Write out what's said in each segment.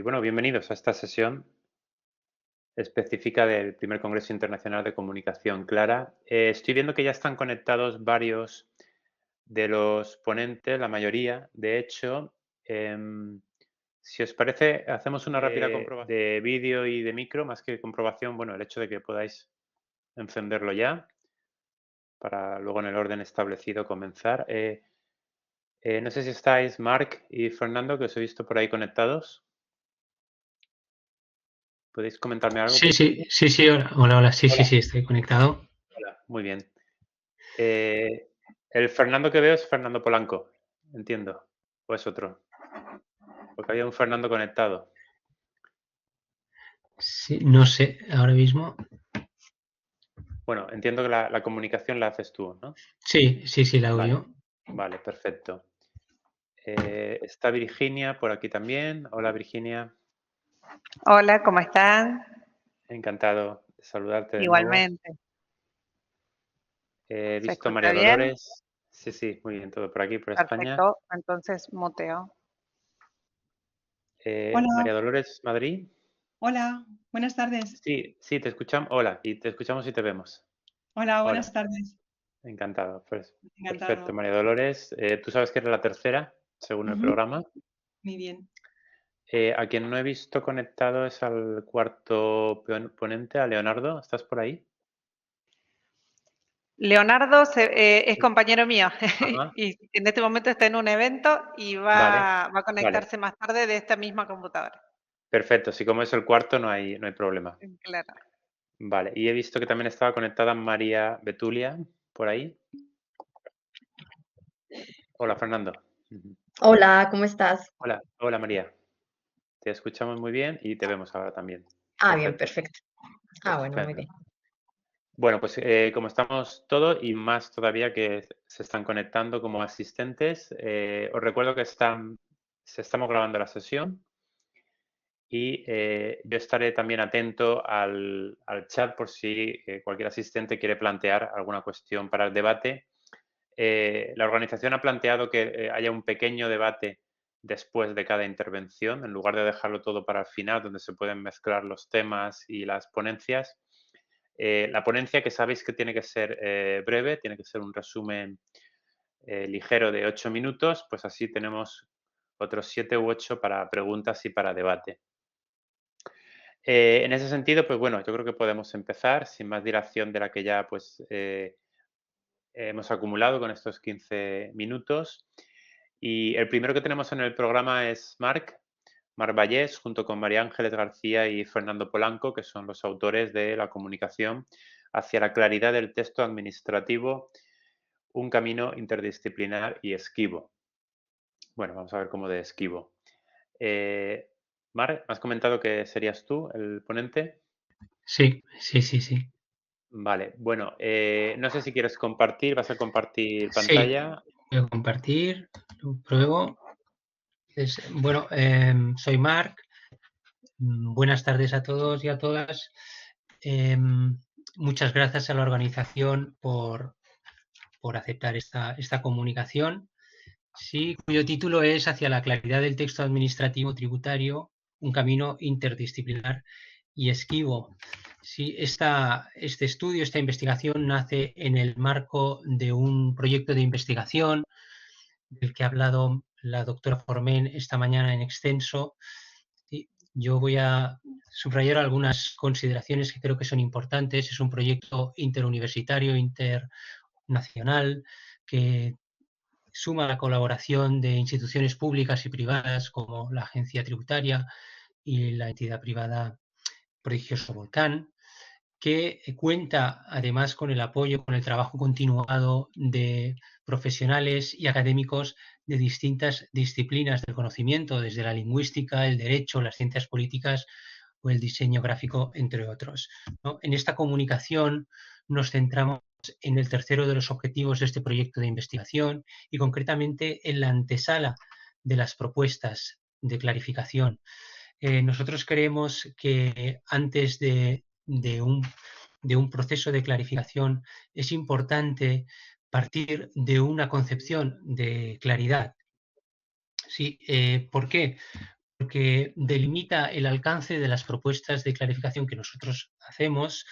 Y bueno, bienvenidos a esta sesión específica del primer Congreso Internacional de Comunicación Clara. Estoy viendo que ya están conectados varios de los ponentes, la mayoría. De hecho, si os parece, hacemos una rápida comprobación de vídeo y de micro, más que comprobación, bueno, el hecho de que podáis encenderlo ya para luego en el orden establecido comenzar. No sé si estáis, Marc y Fernando, que os he visto por ahí conectados. ¿Podéis comentarme algo por aquí? Sí, hola, Hola. sí, estoy conectado. Hola, muy bien. El Fernando que veo es Fernando Polanco, entiendo, o es otro, porque había un Fernando conectado. Sí, no sé, ahora mismo. Bueno, entiendo que la comunicación la haces tú, ¿no? Sí, la hago Vale, yo. vale, perfecto. Está Virginia por aquí también. Hola, Virginia. Hola, ¿cómo están? Encantado de saludarte de nuevo. Igualmente. He ¿Se visto a escucha María bien? Dolores. Sí, sí, muy bien, todo por aquí, por España. Perfecto. Entonces, muteo. Hola, María Dolores, Madrid. hola, buenas tardes. Sí, sí, te escuchamos. Hola, y te escuchamos y te vemos. Hola, Hola. buenas tardes. Encantado. Pues, perfecto, Encantado. María Dolores. Tú sabes que eres la tercera, según el Ujú, programa. muy bien. A quien no he visto conectado es al cuarto ponente, a Leonardo. ¿Estás por ahí? Leonardo es Sí. compañero mío Ajá. y en este momento está en un evento y Vale, va a vale. conectarse más tarde de esta misma computadora. Perfecto. Si como es el cuarto, no hay problema. Claro. Vale. Y he visto que también estaba conectada María Betulia por ahí. Hola, Fernando. Ujú. Hola, ¿cómo estás? Hola, hola María. Te escuchamos muy bien y te vemos ahora también. Bien, Perfecto. perfecto. Bueno, muy Estupendo. bien. Bueno, pues como estamos todos y más todavía que se están conectando como asistentes, os recuerdo que estamos grabando la sesión y yo estaré también atento al chat por si cualquier asistente quiere plantear alguna cuestión para el debate. La organización ha planteado que haya un pequeño debate después de cada intervención, en lugar de dejarlo todo para el final, donde se pueden mezclar los temas y las ponencias. La ponencia, que sabéis que tiene que ser breve, tiene que ser un resumen ligero de 8 minutos, pues así tenemos otros 7 u 8 para preguntas y para debate. En ese sentido, pues bueno, yo creo que podemos empezar sin más dilación de la que ya pues hemos acumulado con estos 15 minutos. Y el primero que tenemos en el programa es Marc Vallés, junto con María Ángeles García y Fernando Polanco, que son los autores de La comunicación hacia la claridad del texto administrativo, un camino interdisciplinar y esquivo. Bueno, vamos a ver cómo de esquivo. Marc, has comentado que serías tú el ponente. Sí. Vale, bueno, no sé si quieres compartir, ¿vas a compartir Sí, pantalla? voy a compartir, lo pruebo. Bueno, soy Marc. Buenas tardes a todos y a todas. Muchas gracias a la organización por aceptar esta comunicación. Sí, cuyo título es Hacia la claridad del texto administrativo tributario, un camino interdisciplinar y esquivo. Sí, este estudio, esta investigación nace en el marco de un proyecto de investigación del que ha hablado la doctora Formen esta mañana en extenso. Sí, yo voy a subrayar algunas consideraciones que creo que son importantes. Es un proyecto interuniversitario, internacional, que suma la colaboración de instituciones públicas y privadas como la Agencia Tributaria y la entidad privada Prodigioso Volcán, que cuenta además con el apoyo, con el trabajo continuado de profesionales y académicos de distintas disciplinas del conocimiento, desde la lingüística, el derecho, las ciencias políticas o el diseño gráfico, entre otros, ¿no? En esta comunicación nos centramos en el tercero de los objetivos de este proyecto de investigación y concretamente en la antesala de las propuestas de clarificación. Nosotros creemos que antes de un proceso de clarificación es importante partir de una concepción de claridad. Sí, ¿por qué? porque delimita el alcance de las propuestas de clarificación que nosotros hacemos,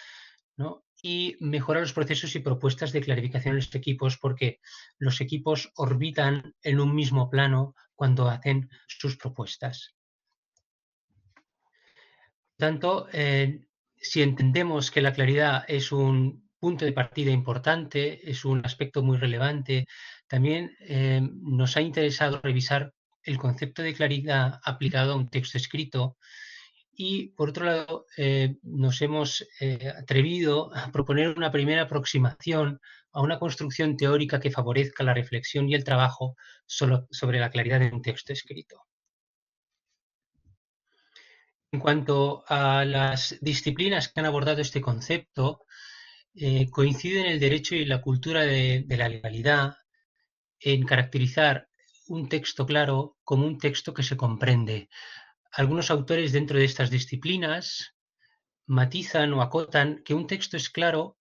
¿no? Y mejora los procesos y propuestas de clarificación en los equipos, porque los equipos orbitan en un mismo plano cuando hacen sus propuestas. Por tanto, si entendemos que la claridad es un punto de partida importante, es un aspecto muy relevante, también nos ha interesado revisar el concepto de claridad aplicado a un texto escrito y, por otro lado, nos hemos atrevido a proponer una primera aproximación a una construcción teórica que favorezca la reflexión y el trabajo sobre la claridad de un texto escrito. En cuanto a las disciplinas que han abordado este concepto, coinciden el derecho y la cultura de la legalidad en caracterizar un texto claro como un texto que se comprende. Algunos autores dentro de estas disciplinas matizan o acotan que un texto es claro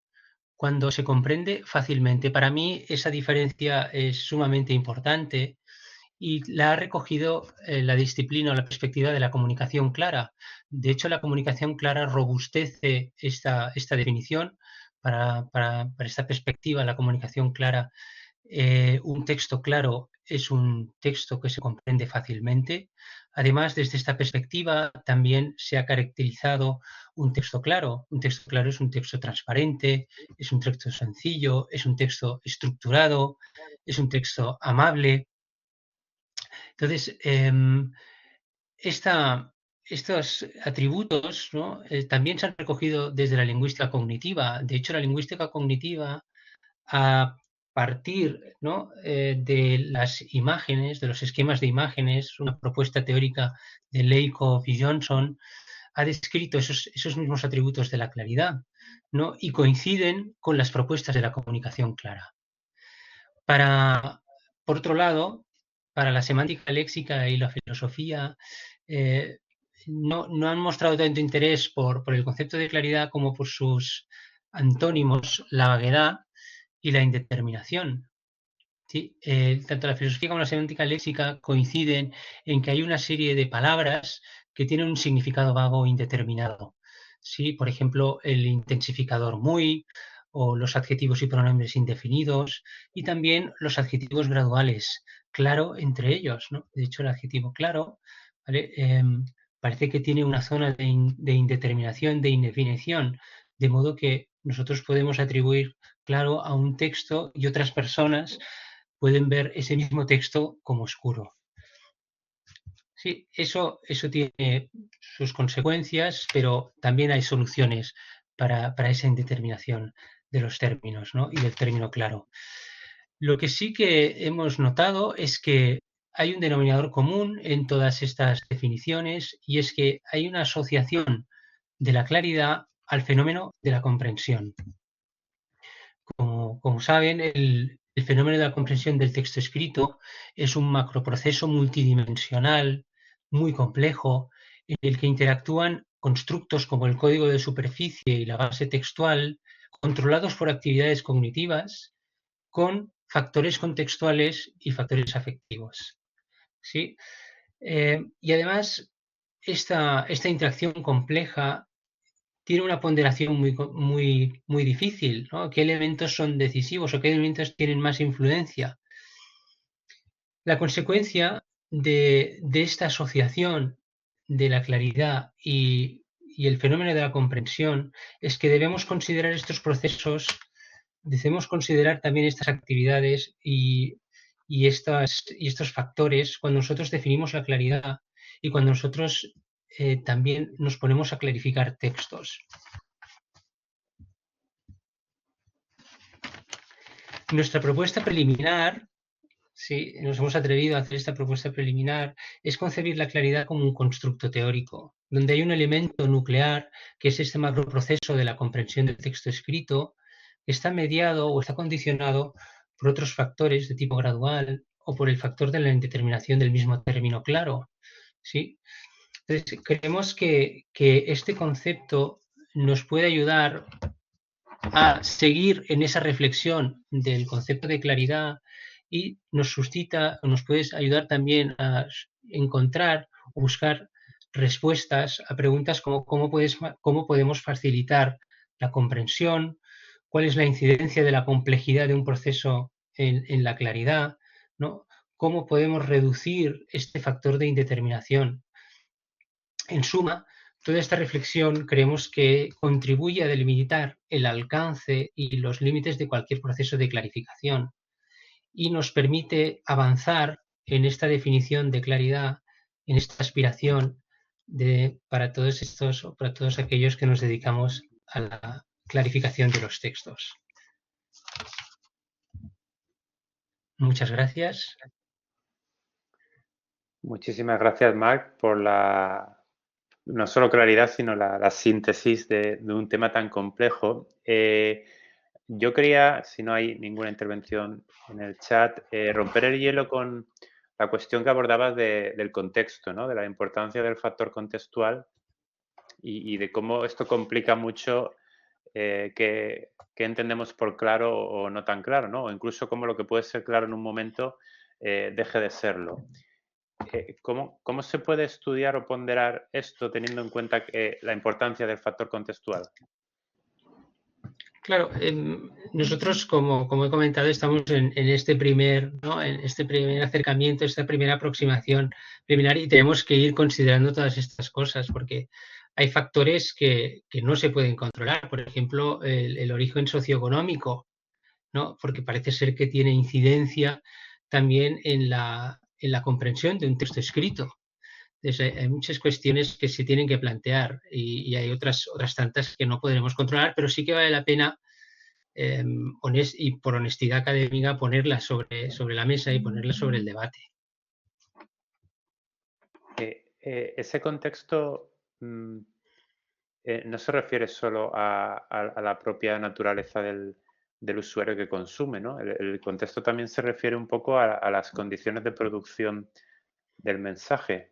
cuando se comprende fácilmente. Para mí esa diferencia es sumamente importante y la ha recogido la disciplina o la perspectiva de la comunicación clara. De hecho, la comunicación clara robustece esta definición. Para esta perspectiva, la comunicación clara, un texto claro es un texto que se comprende fácilmente. Además, desde esta perspectiva también se ha caracterizado un texto claro. Un texto claro es un texto transparente, es un texto sencillo, es un texto estructurado, es un texto amable. Entonces, estos atributos, ¿no? También se han recogido desde la lingüística cognitiva. De hecho, la lingüística cognitiva, a partir, ¿no? De las imágenes, de los esquemas de imágenes, una propuesta teórica de Lakoff y Johnson, ha descrito esos mismos atributos de la claridad, ¿no? Y coinciden con las propuestas de la comunicación clara. Por otro lado, para la semántica léxica y la filosofía, no han mostrado tanto interés por el concepto de claridad como por sus antónimos, la vaguedad y la indeterminación. ¿Sí? Tanto la filosofía como la semántica léxica coinciden en que hay una serie de palabras que tienen un significado vago e indeterminado. ¿Sí? Por ejemplo, el intensificador muy, o los adjetivos y pronombres indefinidos, y también los adjetivos graduales, claro entre ellos, ¿no? De hecho, el adjetivo claro, ¿vale? Parece que tiene una zona de indeterminación, de indefinición, de modo que nosotros podemos atribuir claro a un texto y otras personas pueden ver ese mismo texto como oscuro. Sí, eso tiene sus consecuencias, pero también hay soluciones para esa indeterminación de los términos, ¿no? Y del término claro. Lo que sí que hemos notado es que hay un denominador común en todas estas definiciones y es que hay una asociación de la claridad al fenómeno de la comprensión. Como saben, el fenómeno de la comprensión del texto escrito es un macroproceso multidimensional muy complejo en el que interactúan constructos como el código de superficie y la base textual, controlados por actividades cognitivas, con factores contextuales y factores afectivos. ¿Sí? Y además, esta interacción compleja tiene una ponderación muy difícil, ¿no? ¿Qué elementos son decisivos o qué elementos tienen más influencia? La consecuencia de esta asociación de la claridad y el fenómeno de la comprensión es que debemos considerar estos procesos, debemos considerar también estas actividades y estos factores cuando nosotros definimos la claridad y cuando nosotros también nos ponemos a clarificar textos. Nuestra propuesta preliminar, sí, nos hemos atrevido a hacer esta propuesta preliminar, es concebir la claridad como un constructo teórico, donde hay un elemento nuclear, que es este macroproceso de la comprensión del texto escrito, que está mediado o está condicionado por otros factores de tipo gradual o por el factor de la indeterminación del mismo término claro. ¿Sí? Entonces, creemos que este concepto nos puede ayudar a seguir en esa reflexión del concepto de claridad y nos suscita, nos puede ayudar también a encontrar o buscar respuestas a preguntas como cómo podemos facilitar la comprensión, cuál es la incidencia de la complejidad de un proceso en la claridad, ¿no? Cómo podemos reducir este factor de indeterminación. En suma, toda esta reflexión creemos que contribuye a delimitar el alcance y los límites de cualquier proceso de clarificación y nos permite avanzar en esta definición de claridad, en esta aspiración para todos aquellos que nos dedicamos a la clarificación de los textos. Muchas gracias. Muchísimas gracias, Marc, por no solo claridad, sino la síntesis de un tema tan complejo. Yo quería, si no hay ninguna intervención en el chat, romper el hielo con la cuestión que abordabas del contexto, ¿no? De la importancia del factor contextual y de cómo esto complica mucho qué entendemos por claro o no tan claro, ¿no? O incluso cómo lo que puede ser claro en un momento deje de serlo. ¿Cómo se puede estudiar o ponderar esto teniendo en cuenta la importancia del factor contextual? Claro, nosotros, como he comentado, estamos en este primer acercamiento, esta primera aproximación preliminar y tenemos que ir considerando todas estas cosas porque hay factores que no se pueden controlar. Por ejemplo, el origen socioeconómico, ¿no? Porque parece ser que tiene incidencia también en la comprensión de un texto escrito. Entonces, hay muchas cuestiones que se tienen que plantear y hay otras tantas que no podremos controlar, pero sí que vale la pena, y por honestidad académica, ponerlas sobre la mesa y ponerlas sobre el debate. Ese contexto no se refiere solo a la propia naturaleza del usuario que consume, ¿no? El contexto también se refiere un poco a las condiciones de producción del mensaje.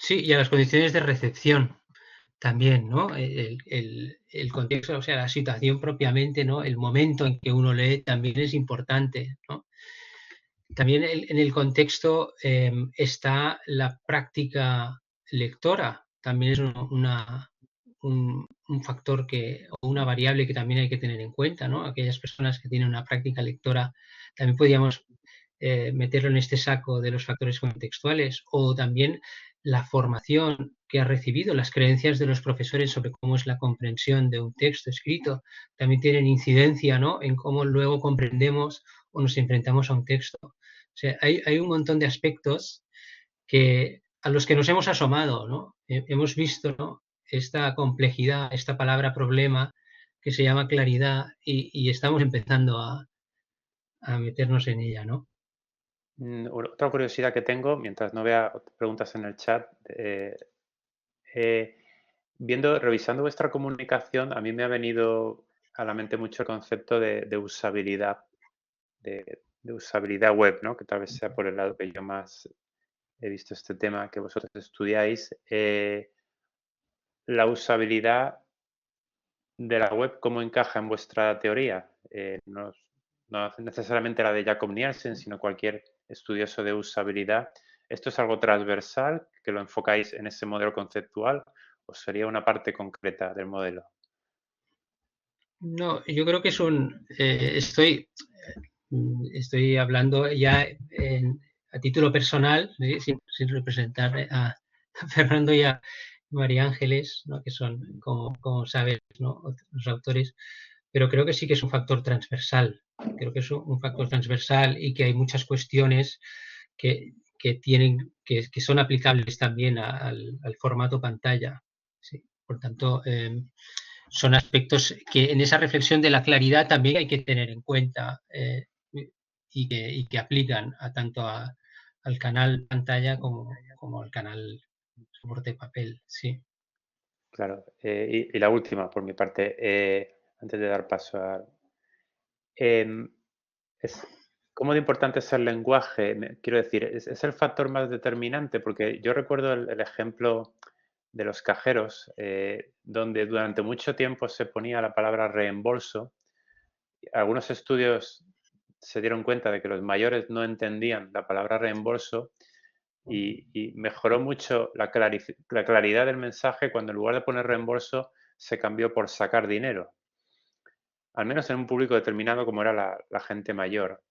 Sí, y a las condiciones de recepción también, ¿no? El contexto, o sea, la situación propiamente, ¿no? El momento en que uno lee también es importante, ¿no? También en el contexto está la práctica lectora, también es un factor o una variable que también hay que tener en cuenta, ¿no? Aquellas personas que tienen una práctica lectora, también podríamos meterlo en este saco de los factores contextuales, o también la formación que ha recibido, las creencias de los profesores sobre cómo es la comprensión de un texto escrito, también tienen incidencia, ¿no? En cómo luego comprendemos o nos enfrentamos a un texto. O sea, hay un montón de aspectos a los que nos hemos asomado, ¿no? Hemos visto, ¿no? Esta complejidad, esta palabra problema que se llama claridad y estamos empezando a meternos en ella, ¿no? Otra curiosidad que tengo, mientras no vea preguntas en el chat, revisando vuestra comunicación, a mí me ha venido a la mente mucho el concepto de usabilidad, de usabilidad web, ¿no? Que tal vez sea por el lado que yo más he visto este tema que vosotros estudiáis. La usabilidad de la web, ¿cómo encaja en vuestra teoría? No necesariamente la de Jakob Nielsen, sino cualquier estudioso de usabilidad. ¿Esto es algo transversal, que lo enfocáis en ese modelo conceptual, o sería una parte concreta del modelo? No, yo creo que estoy hablando ya a título personal, sin representar a Fernando y a María Ángeles, ¿no? Que son, como sabes, ¿no? Los autores, pero creo que sí que es un factor transversal. Creo que es un factor transversal y que hay muchas cuestiones que son aplicables también al formato pantalla. Sí. Por tanto, son aspectos que en esa reflexión de la claridad también hay que tener en cuenta y que aplican tanto al canal pantalla como al canal soporte papel. Sí. Claro. Y la última, por mi parte, antes de dar paso a... ¿Cómo de importante es el lenguaje? Quiero decir, ¿es el factor más determinante? Porque yo recuerdo el ejemplo de los cajeros, donde durante mucho tiempo se ponía la palabra reembolso. Algunos estudios se dieron cuenta de que los mayores no entendían la palabra reembolso y mejoró mucho la claridad del mensaje cuando en lugar de poner reembolso se cambió por sacar dinero. Al menos en un público determinado como era la gente mayor.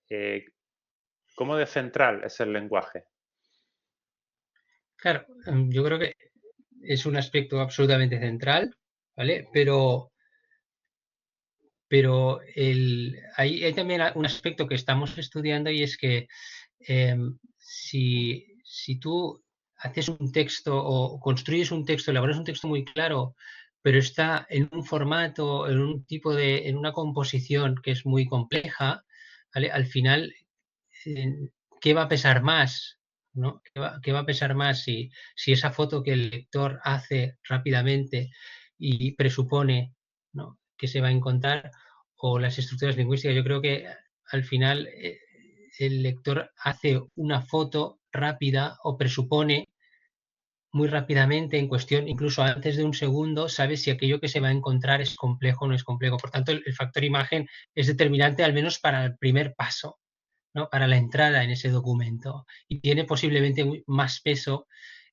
¿Cómo de central es el lenguaje? Claro, yo creo que es un aspecto absolutamente central, ¿vale? Pero hay también un aspecto que estamos estudiando y es que si tú haces un texto o construyes un texto, elaboras un texto muy claro, pero está en un formato, en una composición que es muy compleja, ¿vale? Al final, ¿qué va a pesar más? ¿No? ¿Qué va a pesar más si esa foto que el lector hace rápidamente y presupone, ¿no?, que se va a encontrar, o las estructuras lingüísticas? Yo creo que al final el lector hace una foto rápida o presupone muy rápidamente, en cuestión, incluso antes de un segundo, sabe si aquello que se va a encontrar es complejo o no es complejo. Por tanto, el factor imagen es determinante, al menos para el primer paso, ¿no?, para la entrada en ese documento. Y tiene posiblemente más peso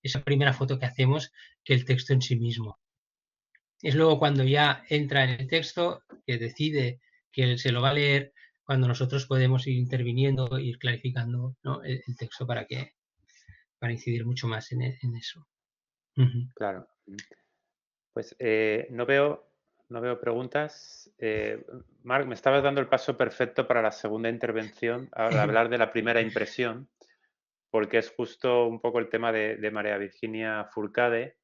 esa primera foto que hacemos que el texto en sí mismo. Es luego cuando ya entra en el texto, que decide que se lo va a leer, cuando nosotros podemos ir interviniendo, ir clarificando, ¿no?, el texto para incidir mucho más en eso. Claro. Pues no veo preguntas. Marc, me estabas dando el paso perfecto para la segunda intervención, al hablar de la primera impresión, porque es justo un poco el tema de María Virginia Fourcade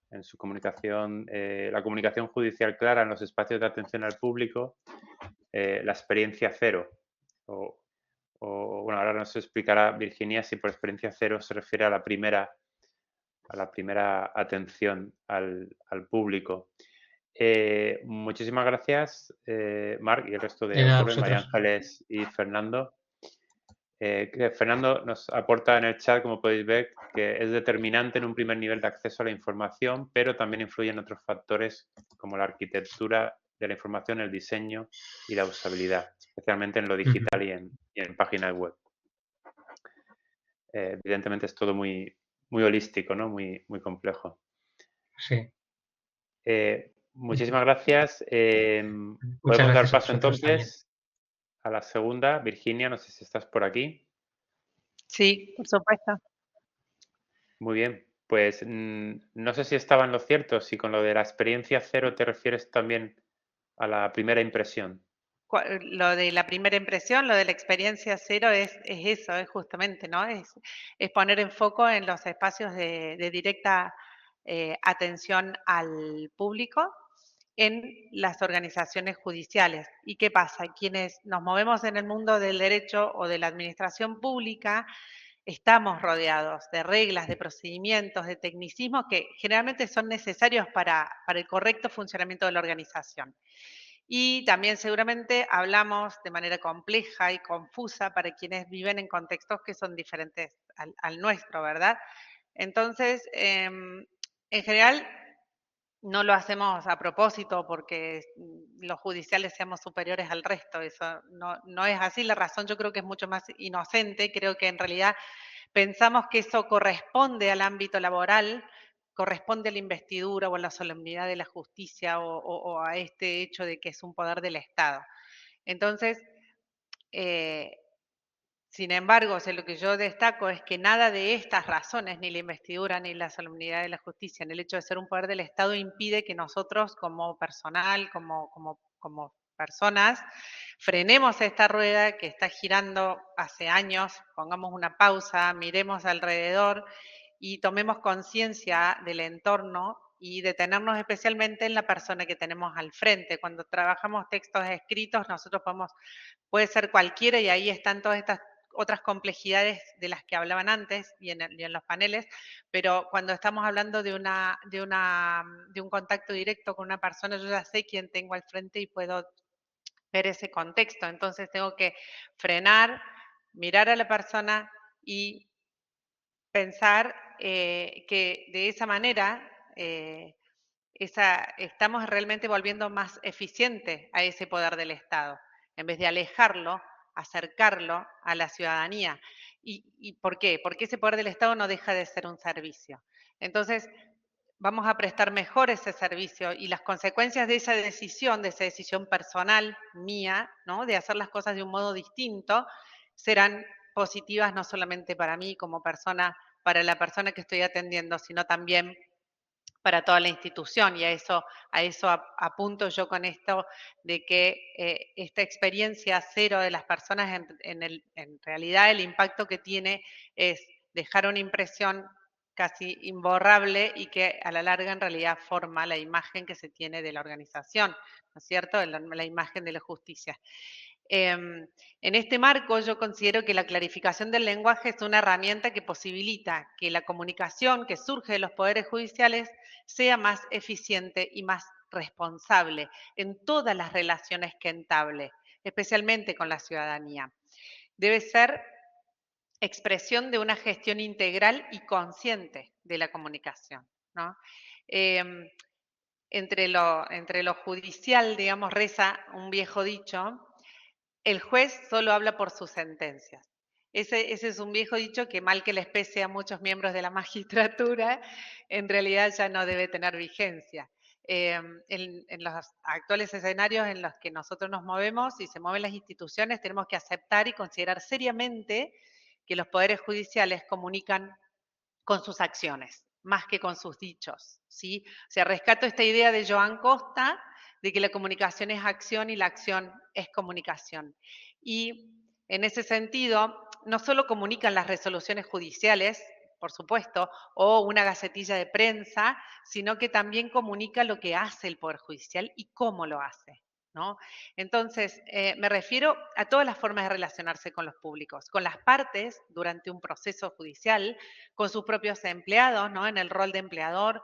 en su comunicación, la comunicación judicial clara en los espacios de atención al público, la experiencia cero. Bueno, ahora nos explicará Virginia si por experiencia cero se refiere a la primera atención al público. Muchísimas gracias, Marc y el resto de De nada, autores, María vosotros. Ángeles y Fernando. Que Fernando nos aporta en el chat, como podéis ver, que es determinante en un primer nivel de acceso a la información, pero también influye en otros factores como la arquitectura de la información, el diseño y la usabilidad, especialmente en lo digital y en páginas web. Evidentemente es todo muy, muy holístico, ¿no? Muy, muy complejo. Sí. Muchísimas gracias. Muchas Podemos dar gracias a paso vosotros también. entonces a la segunda. Virginia, no sé si estás por aquí. Sí, por supuesto. Muy bien. Pues no sé si estaba en lo cierto, si con lo de la experiencia cero te refieres también a la primera impresión. Lo de la primera impresión, lo de la experiencia cero es eso, es justamente, ¿no? Es poner en foco en los espacios de directa atención al público en las organizaciones judiciales. ¿Y qué pasa? Quienes nos movemos en el mundo del derecho o de la administración pública, estamos rodeados de reglas, de procedimientos, de tecnicismos que generalmente son necesarios para el correcto funcionamiento de la organización. Y también seguramente hablamos de manera compleja y confusa para quienes viven en contextos que son diferentes al nuestro, ¿verdad? Entonces, en general, no lo hacemos a propósito porque los judiciales seamos superiores al resto, eso no es así. La razón yo creo que es mucho más inocente, creo que en realidad pensamos que eso corresponde al ámbito laboral, corresponde a la investidura o a la solemnidad de la justicia o a este hecho de que es un poder del Estado. Entonces, eh, sin embargo, lo que yo destaco es que nada de estas razones, ni la investidura, ni la solemnidad de la justicia, ni el hecho de ser un poder del Estado, impide que nosotros como personal, como personas, frenemos esta rueda que está girando hace años, pongamos una pausa, miremos alrededor y tomemos conciencia del entorno y detenernos especialmente en la persona que tenemos al frente. Cuando trabajamos textos escritos, nosotros puede ser cualquiera y ahí están todas estas otras complejidades de las que hablaban antes y en los paneles, pero cuando estamos hablando de un contacto directo con una persona, yo ya sé quién tengo al frente y puedo ver ese contexto. Entonces tengo que frenar, mirar a la persona y pensar que de esa manera estamos realmente volviendo más eficiente a ese poder del Estado, en vez de alejarlo, acercarlo a la ciudadanía. ¿Y por qué? Porque ese poder del Estado no deja de ser un servicio. Entonces, vamos a prestar mejor ese servicio y las consecuencias de esa decisión personal mía, ¿no? De hacer las cosas de un modo distinto, serán positivas no solamente para mí como persona, para la persona que estoy atendiendo, sino también para toda la institución, y a eso apunto yo con esto de que esta experiencia cero de las personas en realidad el impacto que tiene es dejar una impresión casi imborrable y que a la larga en realidad forma la imagen que se tiene de la organización, ¿no es cierto? La imagen de la justicia. En este marco, yo considero que la clarificación del lenguaje es una herramienta que posibilita que la comunicación que surge de los poderes judiciales sea más eficiente y más responsable en todas las relaciones que entable, especialmente con la ciudadanía. Debe ser expresión de una gestión integral y consciente de la comunicación, ¿no? Entre lo judicial, digamos, reza un viejo dicho: el juez solo habla por sus sentencias. Ese es un viejo dicho que, mal que les pese a muchos miembros de la magistratura, en realidad ya no debe tener vigencia. En los actuales escenarios en los que nosotros nos movemos y se mueven las instituciones, tenemos que aceptar y considerar seriamente que los poderes judiciales comunican con sus acciones, más que con sus dichos, ¿sí? O sea, rescato esta idea de Joan Costa de que la comunicación es acción y la acción es comunicación. Y en ese sentido, no solo comunican las resoluciones judiciales, por supuesto, o una gacetilla de prensa, sino que también comunica lo que hace el Poder Judicial y cómo lo hace, ¿no? Entonces, me refiero a todas las formas de relacionarse con los públicos, con las partes durante un proceso judicial, con sus propios empleados, ¿no? En el rol de empleador,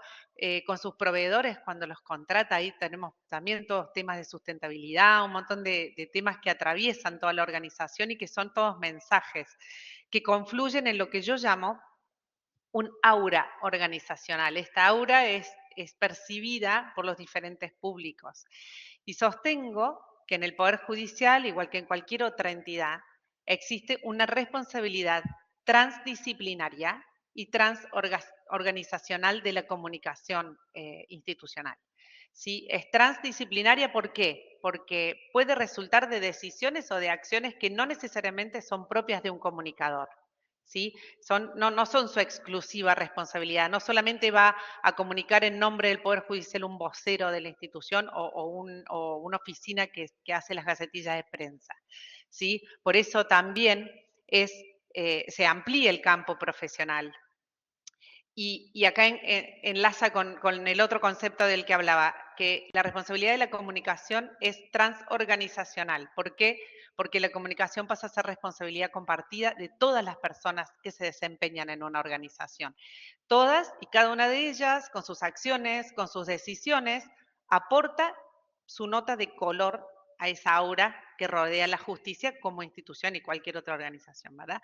con sus proveedores cuando los contrata. Ahí tenemos también todos temas de sustentabilidad, un montón de temas que atraviesan toda la organización y que son todos mensajes que confluyen en lo que yo llamo un aura organizacional. Esta aura es percibida por los diferentes públicos. Y sostengo que en el Poder Judicial, igual que en cualquier otra entidad, existe una responsabilidad transdisciplinaria y transorganizacional de la comunicación institucional. ¿Sí? Es transdisciplinaria, ¿por qué? Porque puede resultar de decisiones o de acciones que no necesariamente son propias de un comunicador. ¿Sí? No son su exclusiva responsabilidad, no solamente va a comunicar en nombre del Poder Judicial un vocero de la institución o una oficina que hace las gacetillas de prensa, ¿sí? Por eso también se amplía el campo profesional. Y acá enlaza con el otro concepto del que hablaba, que la responsabilidad de la comunicación es transorganizacional. ¿Por qué? Porque la comunicación pasa a ser responsabilidad compartida de todas las personas que se desempeñan en una organización. Todas y cada una de ellas, con sus acciones, con sus decisiones, aporta su nota de color a esa aura que rodea la justicia como institución y cualquier otra organización, ¿verdad?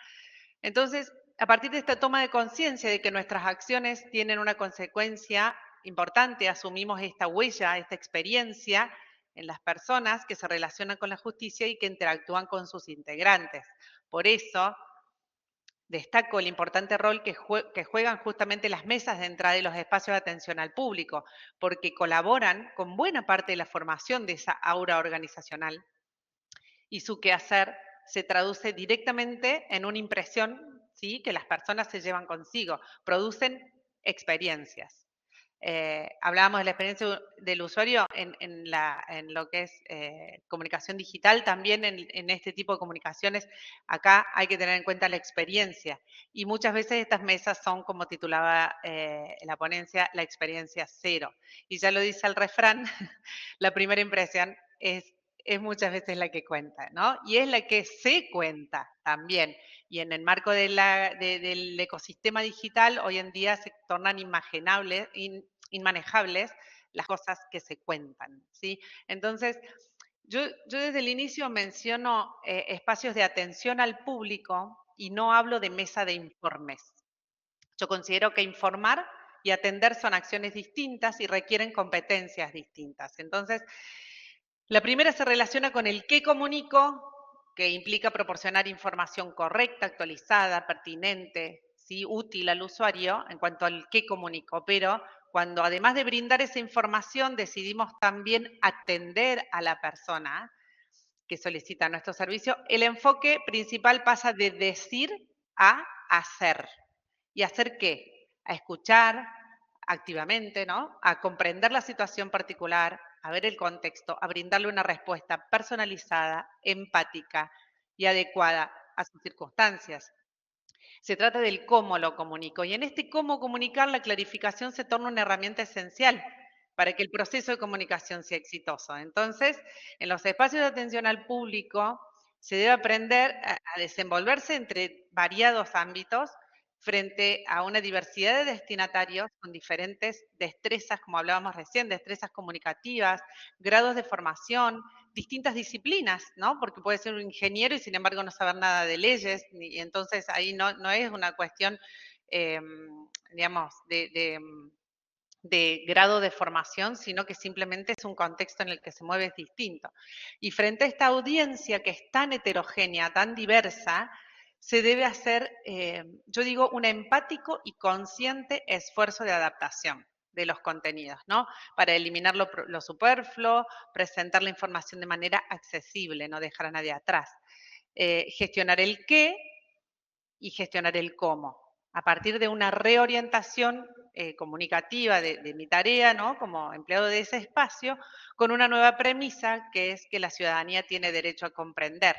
Entonces, a partir de esta toma de conciencia de que nuestras acciones tienen una consecuencia importante, asumimos esta huella, esta experiencia en las personas que se relacionan con la justicia y que interactúan con sus integrantes. Por eso, destaco el importante rol que juegan justamente las mesas de entrada y los espacios de atención al público, porque colaboran con buena parte de la formación de esa aura organizacional y su quehacer se traduce directamente en una impresión, ¿sí?, que las personas se llevan consigo, producen experiencias. Hablábamos de la experiencia del usuario en lo que es comunicación digital, también en este tipo de comunicaciones, acá hay que tener en cuenta la experiencia. Y muchas veces estas mesas son, como titulaba la ponencia, la experiencia cero. Y ya lo dice el refrán, la primera impresión es muchas veces la que cuenta, ¿no? Y es la que se cuenta también. Y en el marco del ecosistema digital, hoy en día se tornan inmanejables las cosas que se cuentan, ¿sí? Entonces, yo desde el inicio menciono espacios de atención al público y no hablo de mesa de informes. Yo considero que informar y atender son acciones distintas y requieren competencias distintas. Entonces, la primera se relaciona con el qué comunico que implica proporcionar información correcta, actualizada, pertinente, ¿sí? Útil al usuario en cuanto al qué comunico, pero cuando además de brindar esa información decidimos también atender a la persona que solicita nuestro servicio, el enfoque principal pasa de decir a hacer. ¿Y hacer qué? A escuchar activamente, ¿no? A comprender la situación particular, a ver el contexto, a brindarle una respuesta personalizada, empática y adecuada a sus circunstancias. Se trata del cómo lo comunico. Y en este cómo comunicar, la clarificación se torna una herramienta esencial para que el proceso de comunicación sea exitoso. Entonces, en los espacios de atención al público, se debe aprender a desenvolverse entre variados ámbitos frente a una diversidad de destinatarios con diferentes destrezas, como hablábamos recién, destrezas comunicativas, grados de formación, distintas disciplinas, ¿no? Porque puede ser un ingeniero y sin embargo no saber nada de leyes, y entonces ahí no es una cuestión, digamos, de grado de formación, sino que simplemente es un contexto en el que se mueve es distinto. Y frente a esta audiencia que es tan heterogénea, tan diversa, se debe hacer, yo digo, un empático y consciente esfuerzo de adaptación de los contenidos, ¿no? Para eliminar lo superfluo, presentar la información de manera accesible, no dejar a nadie atrás. Gestionar el qué y gestionar el cómo. A partir de una reorientación comunicativa de mi tarea, ¿no? Como empleado de ese espacio, con una nueva premisa que es que la ciudadanía tiene derecho a comprender.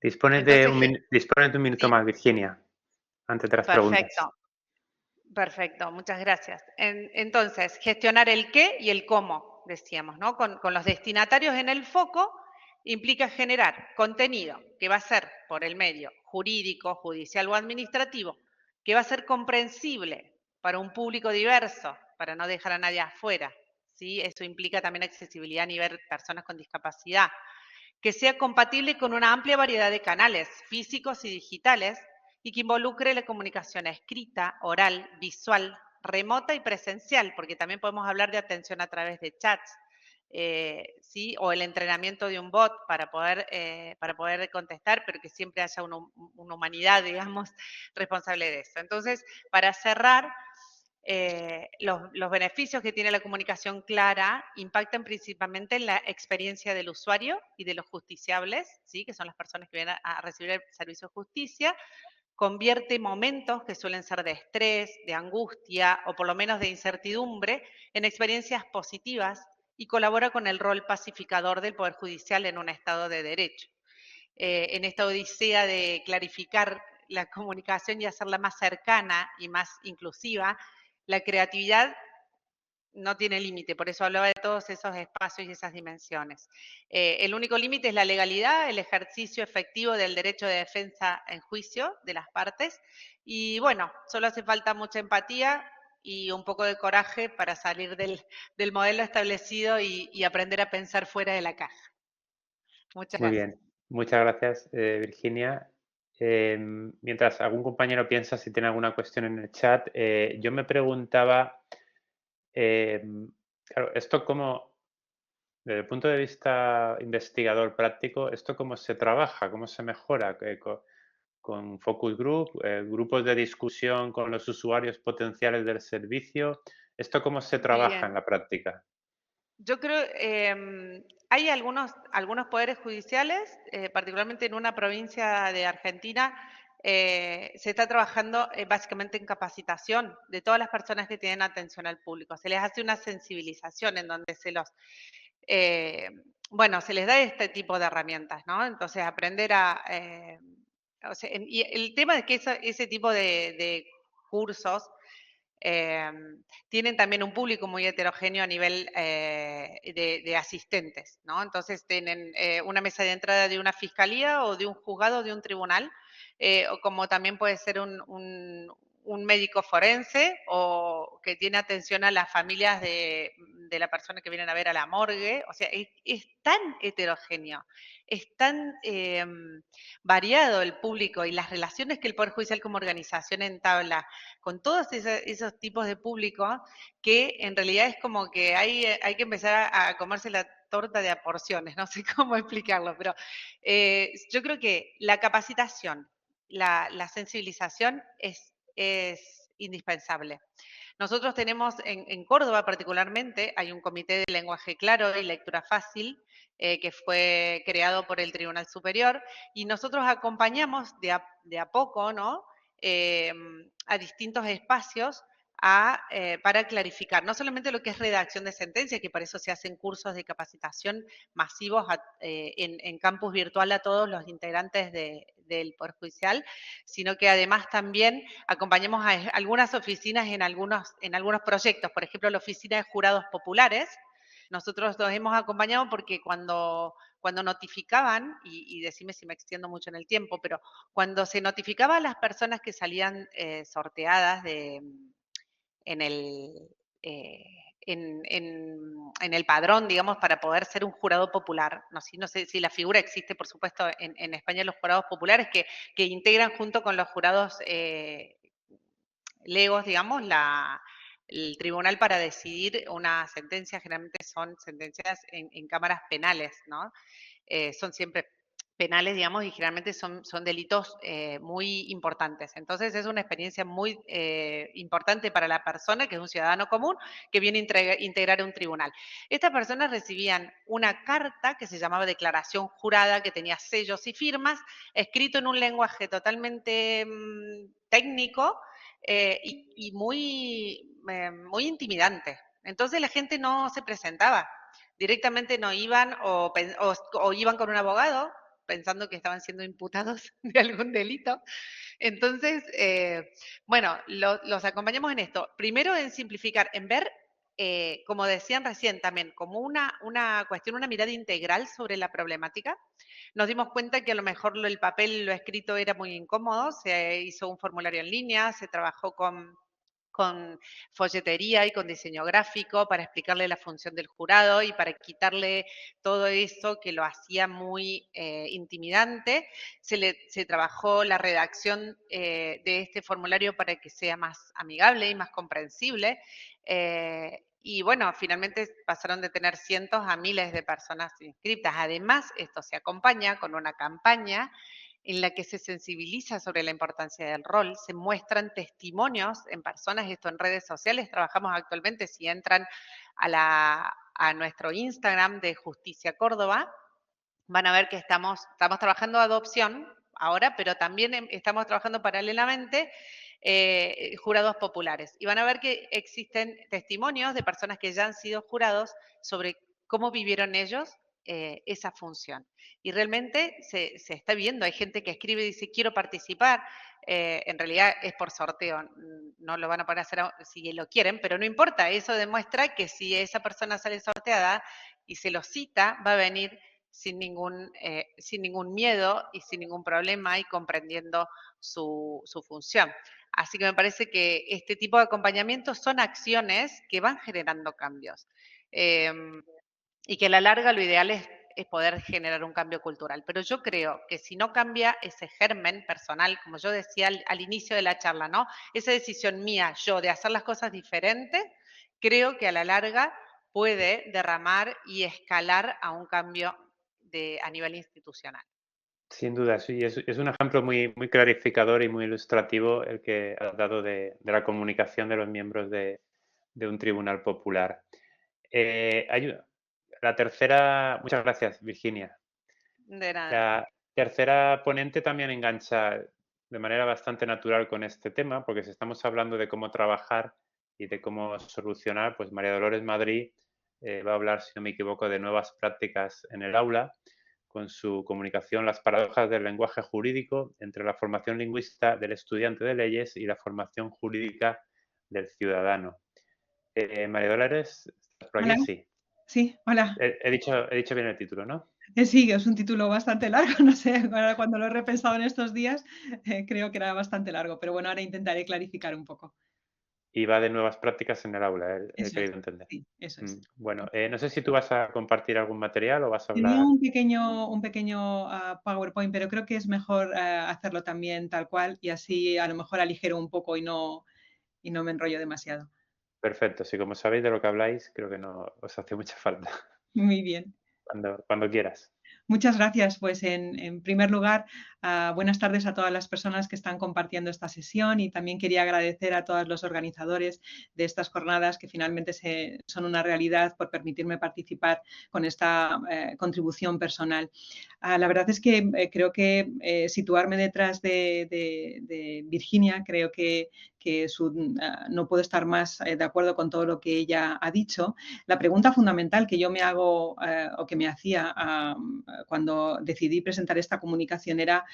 Dispones Entonces, de un minuto sí, más, Virginia, antes de las preguntas. Perfecto, muchas gracias. Entonces, gestionar el qué y el cómo, decíamos, ¿no? Con los destinatarios en el foco, implica generar contenido que va a ser por el medio jurídico, judicial o administrativo, que va a ser comprensible para un público diverso, para no dejar a nadie afuera, ¿sí? Eso implica también accesibilidad a nivel de personas con discapacidad, que sea compatible con una amplia variedad de canales físicos y digitales y que involucre la comunicación escrita, oral, visual, remota y presencial, porque también podemos hablar de atención a través de chats, ¿sí? O el entrenamiento de un bot para poder contestar, pero que siempre haya una humanidad, digamos, responsable de eso. Entonces, para cerrar, los beneficios que tiene la comunicación clara impactan principalmente en la experiencia del usuario y de los justiciables, ¿sí? Que son las personas que vienen a recibir el servicio de justicia, convierte momentos que suelen ser de estrés, de angustia o por lo menos de incertidumbre en experiencias positivas y colabora con el rol pacificador del Poder Judicial en un Estado de Derecho. En esta odisea de clarificar la comunicación y hacerla más cercana y más inclusiva, la creatividad no tiene límite, por eso hablaba de todos esos espacios y esas dimensiones. El único límite es la legalidad, el ejercicio efectivo del derecho de defensa en juicio de las partes, y bueno, solo hace falta mucha empatía y un poco de coraje para salir del modelo establecido y aprender a pensar fuera de la caja. Muchas Muy gracias. bien, muchas gracias, Virginia. Mientras algún compañero piensa si tiene alguna cuestión en el chat, yo me preguntaba, claro, esto como, desde el punto de vista investigador práctico, ¿esto cómo se trabaja? ¿Cómo se mejora? Con focus group, grupos de discusión con los usuarios potenciales del servicio. ¿Esto cómo se trabaja en Bien. la práctica? Yo creo, hay algunos poderes judiciales, particularmente en una provincia de Argentina, se está trabajando básicamente en capacitación de todas las personas que tienen atención al público. Se les hace una sensibilización en donde se les da este tipo de herramientas, ¿no? Entonces, aprender y el tema es que ese tipo de cursos tienen también un público muy heterogéneo a nivel de asistentes, ¿no? Entonces tienen una mesa de entrada de una fiscalía o de un juzgado o de un tribunal, o como también puede ser un médico forense o que tiene atención a las familias de la persona que vienen a ver a la morgue. O sea, es tan heterogéneo, es tan variado el público y las relaciones que el Poder Judicial como organización entabla con todos esos tipos de público, que en realidad es como que hay que empezar a comérsela torta de a porciones, no sé cómo explicarlo, pero yo creo que la capacitación, la sensibilización es indispensable. Nosotros tenemos en Córdoba particularmente, hay un comité de lenguaje claro y lectura fácil que fue creado por el Tribunal Superior y nosotros acompañamos de a poco, ¿no? A distintos espacios para clarificar no solamente lo que es redacción de sentencias, que para eso se hacen cursos de capacitación masivos en campus virtual a todos los integrantes del Poder Judicial, sino que además también acompañamos a algunas oficinas en algunos proyectos, por ejemplo, la oficina de jurados populares. Nosotros los hemos acompañado porque cuando notificaban, y decime si me extiendo mucho en el tiempo, pero cuando se notificaba a las personas que salían sorteadas en el, eh, en el padrón, digamos, para poder ser un jurado popular. No sé si la figura existe, por supuesto, en España los jurados populares que integran junto con los jurados legos, digamos, el tribunal para decidir una sentencia, generalmente son sentencias en cámaras penales, ¿no? Son siempre penales, digamos, y generalmente son delitos muy importantes. Entonces es una experiencia muy importante para la persona, que es un ciudadano común, que viene a integrar un tribunal. Estas personas recibían una carta que se llamaba declaración jurada, que tenía sellos y firmas, escrito en un lenguaje totalmente técnico y muy intimidante. Entonces la gente no se presentaba, directamente no iban o iban con un abogado pensando que estaban siendo imputados de algún delito. Entonces, bueno, los acompañamos en esto. Primero en simplificar, en ver, como decían recién también, como una cuestión, una mirada integral sobre la problemática. Nos dimos cuenta que a lo mejor el papel, lo escrito era muy incómodo, se hizo un formulario en línea, se trabajó con folletería y con diseño gráfico para explicarle la función del jurado y para quitarle todo eso que lo hacía muy intimidante. Se trabajó la redacción de este formulario para que sea más amigable y más comprensible. Y bueno, finalmente pasaron de tener cientos a miles de personas inscritas. Además, esto se acompaña con una campaña en la que se sensibiliza sobre la importancia del rol, se muestran testimonios en personas, esto en redes sociales, trabajamos actualmente, si entran a nuestro Instagram de Justicia Córdoba, van a ver que estamos trabajando adopción ahora, pero también estamos trabajando paralelamente jurados populares. Y van a ver que existen testimonios de personas que ya han sido jurados sobre cómo vivieron ellos esa función. Y realmente se está viendo, hay gente que escribe y dice, quiero participar, en realidad es por sorteo, no lo van a poder hacer si lo quieren, pero no importa, eso demuestra que si esa persona sale sorteada y se lo cita, va a venir sin ningún miedo y sin ningún problema y comprendiendo su función. Así que me parece que este tipo de acompañamientos son acciones que van generando cambios. Y que a la larga lo ideal es poder generar un cambio cultural. Pero yo creo que si no cambia ese germen personal, como yo decía al inicio de la charla, ¿no? Esa decisión mía, yo, de hacer las cosas diferentes, creo que a la larga puede derramar y escalar a un cambio a nivel institucional. Sin duda, sí, es un ejemplo muy, muy clarificador y muy ilustrativo el que has dado de la comunicación de los miembros de un tribunal popular. La tercera, muchas gracias, Virginia. De nada. La tercera ponente también engancha de manera bastante natural con este tema, porque si estamos hablando de cómo trabajar y de cómo solucionar, pues María Dolores Madrid va a hablar, si no me equivoco, de nuevas prácticas en el aula, con su comunicación Las paradojas del lenguaje jurídico entre la formación lingüística del estudiante de leyes y la formación jurídica del ciudadano. María Dolores, ¿estás por aquí? Hola. Sí. Sí, hola. He dicho bien el título, ¿no? Sí, es un título bastante largo, no sé, ahora cuando lo he repensado en estos días, creo que era bastante largo, pero bueno, ahora intentaré clarificar un poco. Y va de nuevas prácticas en el aula, he Eso es, querido entender. sí, eso es. Bueno, no sé si tú vas a compartir algún material o vas a Tenía hablar. un pequeño PowerPoint, pero creo que es mejor hacerlo también tal cual y así a lo mejor aligero un poco y no me enrollo demasiado. Perfecto, si como sabéis de lo que habláis, creo que no os hace mucha falta. Muy bien. cuando quieras. Muchas gracias. Pues en primer lugar, buenas tardes a todas las personas que están compartiendo esta sesión y también quería agradecer a todos los organizadores de estas jornadas que finalmente son una realidad por permitirme participar con esta contribución personal. La verdad es que creo que situarme detrás de Virginia, creo que no puedo estar más de acuerdo con todo lo que ella ha dicho. La pregunta fundamental que yo me hago o que me hacía cuando decidí presentar esta comunicación era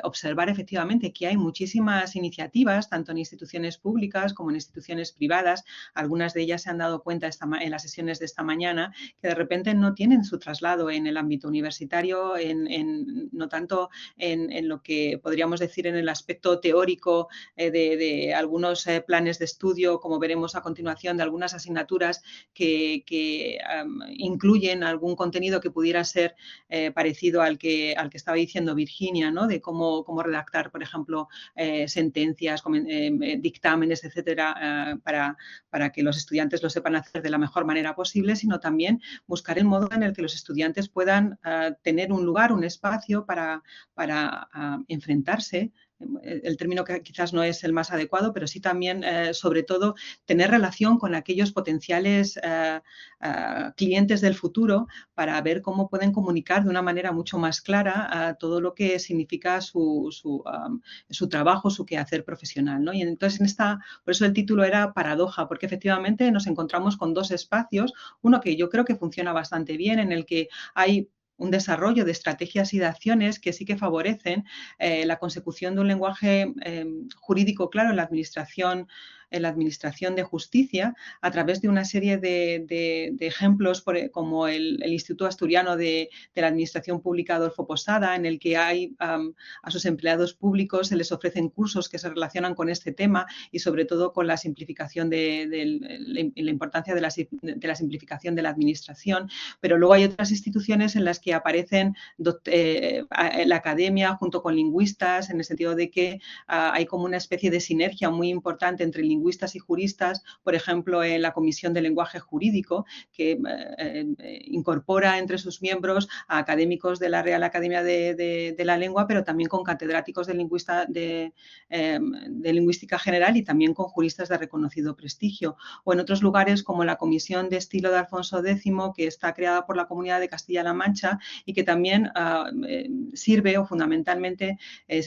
observar efectivamente que hay muchísimas iniciativas, tanto en instituciones públicas como en instituciones privadas. Algunas de ellas se han dado cuenta en las sesiones de esta mañana que de repente no tienen su traslado en el ámbito universitario, no tanto en lo que podríamos decir en el aspecto teórico de algunos planes de estudio, como veremos a continuación, de algunas asignaturas que incluyen algún contenido que pudiera ser parecido al que estaba diciendo Virginia, ¿no? De cómo redactar, por ejemplo, sentencias, dictámenes, etcétera, para que los estudiantes lo sepan hacer de la mejor manera posible, sino también buscar el modo en el que los estudiantes puedan tener un lugar, un espacio para enfrentarse. El término que quizás no es el más adecuado, pero sí también, sobre todo, tener relación con aquellos potenciales clientes del futuro para ver cómo pueden comunicar de una manera mucho más clara todo lo que significa su trabajo, su quehacer profesional, ¿no? Y entonces, por eso el título era Paradoja, porque efectivamente nos encontramos con dos espacios, uno que yo creo que funciona bastante bien, en el que hay un desarrollo de estrategias y de acciones que sí que favorecen la consecución de un lenguaje jurídico claro en la administración de justicia a través de una serie de ejemplos como el Instituto Asturiano de la Administración Pública Adolfo Posada, en el que hay a sus empleados públicos se les ofrecen cursos que se relacionan con este tema y sobre todo con la simplificación la importancia de la simplificación de la administración, pero luego hay otras instituciones en las que aparecen la academia junto con lingüistas, en el sentido de que hay como una especie de sinergia muy importante entre lingüistas y juristas, por ejemplo, en la Comisión de Lenguaje Jurídico, que incorpora entre sus miembros a académicos de la Real Academia de la Lengua, pero también con catedráticos de lingüística general y también con juristas de reconocido prestigio. O en otros lugares como la Comisión de Estilo de Alfonso X, que está creada por la Comunidad de Castilla-La Mancha y que también sirve o fundamentalmente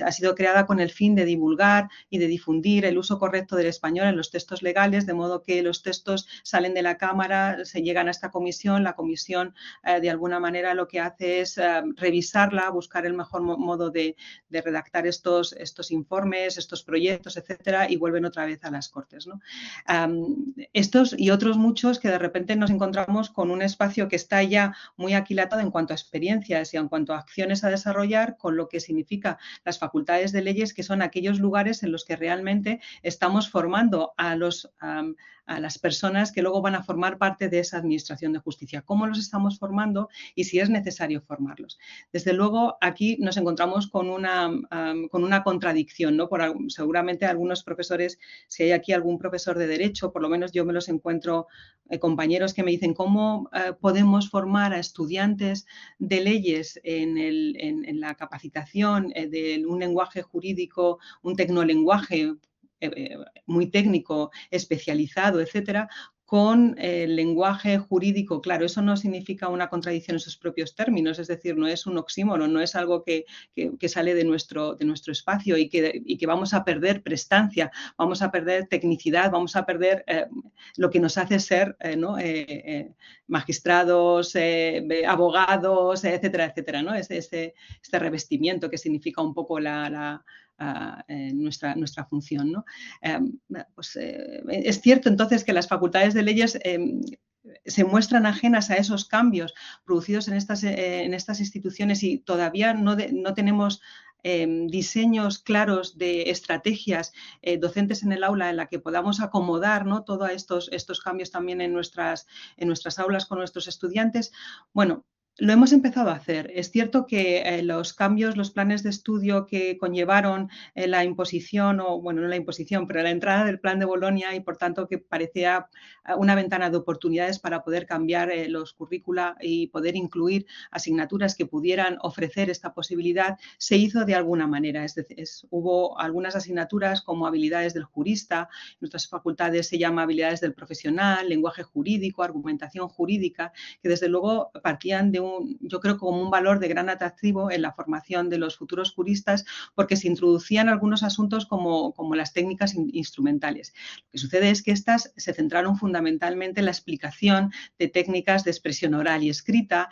ha sido creada con el fin de divulgar y de difundir el uso correcto del español en los textos legales, de modo que los textos salen de la Cámara, se llegan a esta comisión, la comisión de alguna manera lo que hace es revisarla, buscar el mejor modo de redactar estos informes, estos proyectos, etcétera, y vuelven otra vez a las Cortes, ¿no? Estos y otros muchos que de repente nos encontramos con un espacio que está ya muy aquilatado en cuanto a experiencias y en cuanto a acciones a desarrollar, con lo que significa las facultades de leyes, que son aquellos lugares en los que realmente estamos formando a las personas que luego van a formar parte de esa administración de justicia. ¿Cómo los estamos formando y si es necesario formarlos? Desde luego, aquí nos encontramos con una contradicción, ¿no? Seguramente algunos profesores, si hay aquí algún profesor de Derecho, por lo menos yo me los encuentro compañeros que me dicen cómo podemos formar a estudiantes de leyes en la capacitación de un lenguaje jurídico, un tecnolenguaje muy técnico, especializado, etcétera, con el lenguaje jurídico. Claro, eso no significa una contradicción en sus propios términos, es decir, no es un oxímoron, no es algo que sale de nuestro espacio y que vamos a perder prestancia, vamos a perder tecnicidad, vamos a perder lo que nos hace ser magistrados, abogados, etcétera, etcétera, ¿no? Este revestimiento que significa un poco nuestra función, ¿no? Es cierto entonces que las facultades de leyes se muestran ajenas a esos cambios producidos en estas instituciones y todavía no tenemos diseños claros de estrategias docentes en el aula en la que podamos acomodar, ¿no? Todos estos cambios también en nuestras aulas con nuestros estudiantes. Bueno, Lo hemos empezado a hacer. Es cierto que los cambios, los planes de estudio que conllevaron la imposición, o bueno, no la imposición, pero la entrada del plan de Bolonia y por tanto que parecía una ventana de oportunidades para poder cambiar los currícula y poder incluir asignaturas que pudieran ofrecer esta posibilidad, se hizo de alguna manera. Es decir, hubo algunas asignaturas como habilidades del jurista, en otras facultades se llama habilidades del profesional, lenguaje jurídico, argumentación jurídica, que desde luego partían de yo creo como un valor de gran atractivo en la formación de los futuros juristas, porque se introducían algunos asuntos como las técnicas instrumentales. Lo que sucede es que estas se centraron fundamentalmente en la explicación de técnicas de expresión oral y escrita,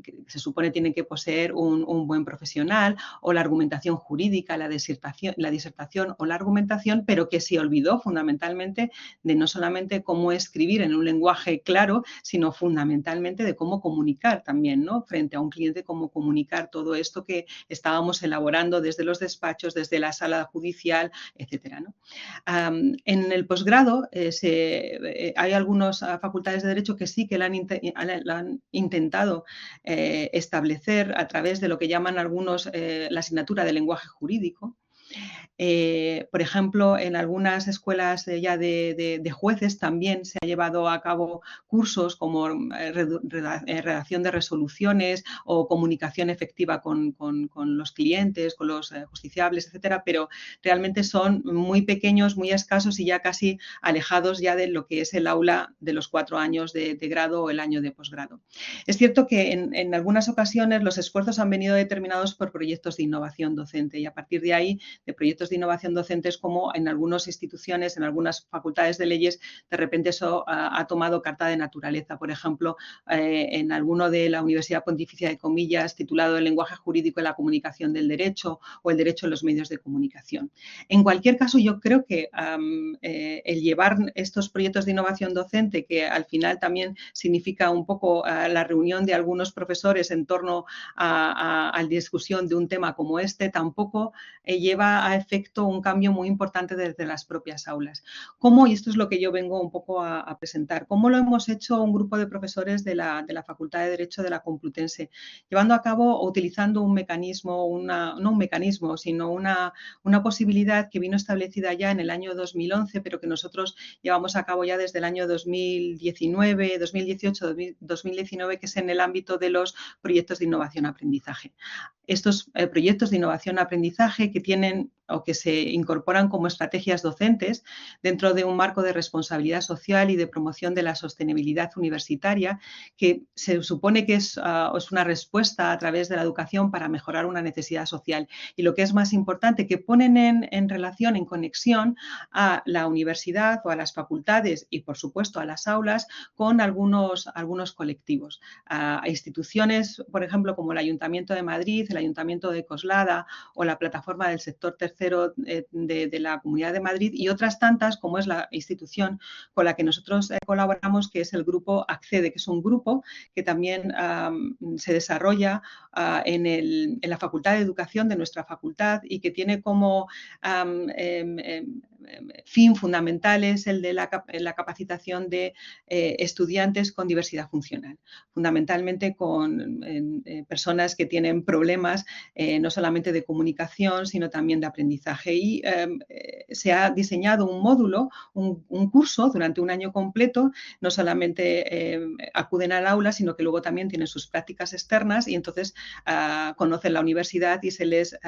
que se supone tienen que poseer un buen profesional, o la argumentación jurídica, la disertación o la argumentación, pero que se olvidó fundamentalmente de no solamente cómo escribir en un lenguaje claro, sino fundamentalmente de cómo comunicar también, ¿no? Frente a un cliente, cómo comunicar todo esto que estábamos elaborando desde los despachos, desde la sala judicial, etcétera, ¿no? En el posgrado hay algunas facultades de Derecho que sí que la han intentado establecer a través de lo que llaman algunos la asignatura de lenguaje jurídico. Por ejemplo, en algunas escuelas ya de jueces también se ha llevado a cabo cursos como redacción de resoluciones o comunicación efectiva con los clientes, con los justiciables, etcétera, pero realmente son muy pequeños, muy escasos y ya casi alejados ya de lo que es el aula de los 4 años de grado o el año de posgrado. Es cierto que en algunas ocasiones los esfuerzos han venido determinados por proyectos de innovación docente y a partir de ahí de proyectos de innovación docentes, como en algunas instituciones, en algunas facultades de leyes, de repente eso ha tomado carta de naturaleza. Por ejemplo, en alguno de la Universidad Pontificia de Comillas, titulado El lenguaje jurídico en la comunicación del derecho o el derecho en los medios de comunicación. En cualquier caso, yo creo que el llevar estos proyectos de innovación docente, que al final también significa un poco la reunión de algunos profesores en torno a la discusión de un tema como este, tampoco lleva a efecto un cambio muy importante desde las propias aulas. ¿Cómo? Y esto es lo que yo vengo un poco a presentar. ¿Cómo lo hemos hecho un grupo de profesores de la Facultad de Derecho de la Complutense? Llevando a cabo o utilizando un mecanismo, no un mecanismo, sino una posibilidad que vino establecida ya en el año 2011, pero que nosotros llevamos a cabo ya desde el año 2019, 2018, 2019, que es en el ámbito de los proyectos de innovación-aprendizaje. Estos proyectos de innovación-aprendizaje que tienen o que se incorporan como estrategias docentes dentro de un marco de responsabilidad social y de promoción de la sostenibilidad universitaria, que se supone que es una respuesta a través de la educación para mejorar una necesidad social. Y lo que es más importante, que ponen en relación, en conexión a la universidad o a las facultades y, por supuesto, a las aulas con algunos colectivos. A instituciones, por ejemplo, como el Ayuntamiento de Madrid, el Ayuntamiento de Coslada o la Plataforma del Sector Tercero de la Comunidad de Madrid, y otras tantas, como es la institución con la que nosotros colaboramos, que es el grupo Accede, que es un grupo que también se desarrolla en la Facultad de Educación de nuestra facultad y que tiene como fin fundamental es el de la capacitación de estudiantes con diversidad funcional, fundamentalmente con personas que tienen problemas no solamente de comunicación, sino también de aprendizaje. Y se ha diseñado un módulo, un curso durante un año completo, no solamente acuden al aula, sino que luego también tienen sus prácticas externas y entonces conocen la universidad y se les,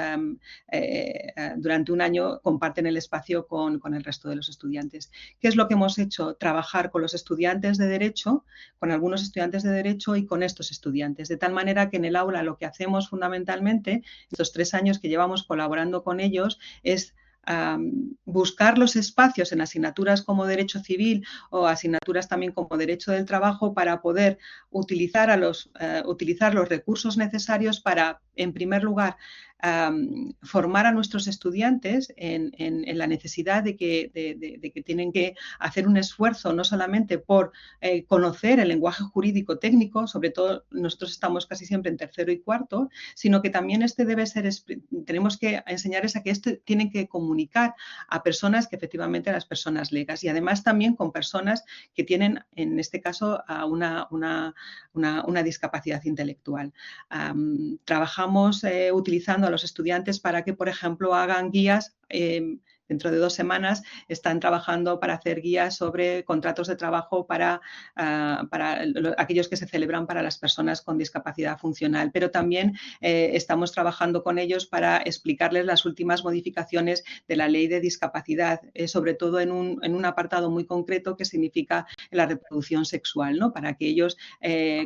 durante un año, comparten el espacio con el resto de los estudiantes. ¿Qué es lo que hemos hecho? Trabajar con los estudiantes de Derecho, con algunos estudiantes de Derecho y con estos estudiantes, de tal manera que en el aula lo que hacemos fundamentalmente, estos 3 años que llevamos colaborando con ellos, es buscar los espacios en asignaturas como Derecho Civil o asignaturas también como Derecho del Trabajo para poder utilizar los recursos necesarios para, en primer lugar, formar a nuestros estudiantes en la necesidad de que tienen que hacer un esfuerzo no solamente por conocer el lenguaje jurídico técnico, sobre todo nosotros estamos casi siempre en tercero y cuarto, sino que también tenemos que enseñarles a que tienen que comunicar a personas que efectivamente a las personas legas, y además también con personas que tienen, en este caso, una discapacidad intelectual. Trabajamos utilizando a los estudiantes para que, por ejemplo, hagan guías. Dentro de 2 semanas están trabajando para hacer guías sobre contratos de trabajo para aquellos que se celebran para las personas con discapacidad funcional, pero también estamos trabajando con ellos para explicarles las últimas modificaciones de la ley de discapacidad, sobre todo en un apartado muy concreto que significa la reproducción sexual, ¿no? Para que ellos,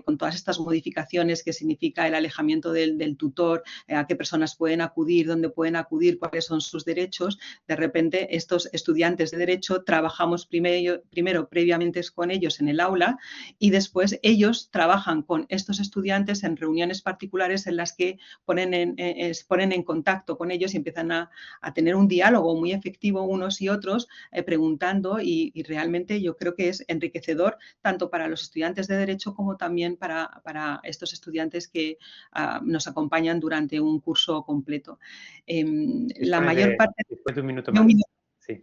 con todas estas modificaciones que significa el alejamiento del tutor, a qué personas pueden acudir, dónde pueden acudir, cuáles son sus derechos, de repente estos estudiantes de Derecho trabajamos primero previamente con ellos en el aula, y después ellos trabajan con estos estudiantes en reuniones particulares en las que ponen en contacto con ellos y empiezan a tener un diálogo muy efectivo unos y otros, preguntando, y realmente yo creo que es enriquecedor tanto para los estudiantes de Derecho como también para estos estudiantes que nos acompañan durante un curso completo. La mayor parte... Después de un minuto más. Sí.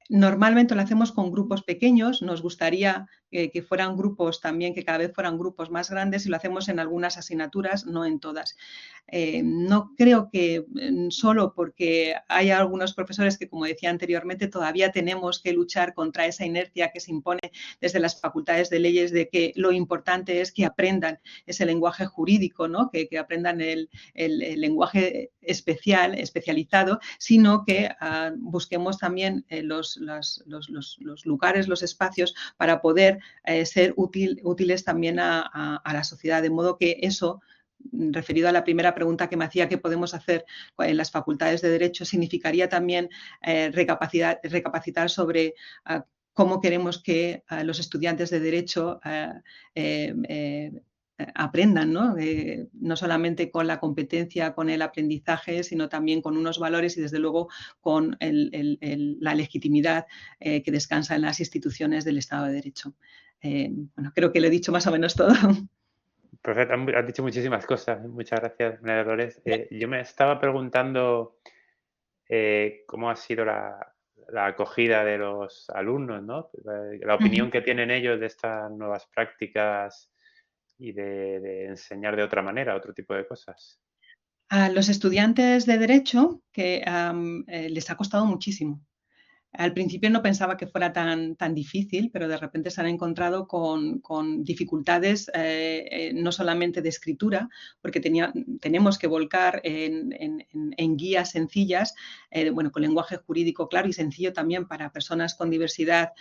Normalmente lo hacemos con grupos pequeños, nos gustaría que fueran grupos también, que cada vez fueran grupos más grandes, y lo hacemos en algunas asignaturas, no en todas. No creo que solo porque hay algunos profesores que, como decía anteriormente, todavía tenemos que luchar contra esa inercia que se impone desde las facultades de leyes de que lo importante es que aprendan ese lenguaje jurídico, ¿no? que aprendan el lenguaje especializado, sino que busquemos también los lugares, los espacios para poder ser útiles también a la sociedad, de modo que eso, referido a la primera pregunta que me hacía, ¿qué podemos hacer en las facultades de Derecho?, significaría también recapacitar sobre cómo queremos que los estudiantes de Derecho aprendan, ¿no? No solamente con la competencia, con el aprendizaje, sino también con unos valores y, desde luego, con la legitimidad que descansa en las instituciones del Estado de Derecho. Bueno, creo que lo he dicho más o menos todo. Perfecto, has dicho muchísimas cosas. Muchas gracias, María Dolores. Yo me estaba preguntando cómo ha sido la acogida de los alumnos, ¿no? La opinión que tienen ellos de estas nuevas prácticas y de enseñar de otra manera, otro tipo de cosas. A los estudiantes de Derecho que les ha costado muchísimo. Al principio no pensaba que fuera tan difícil, pero de repente se han encontrado con dificultades no solamente de escritura, porque tenemos que volcar en guías sencillas, bueno, con lenguaje jurídico claro y sencillo también para personas con diversidad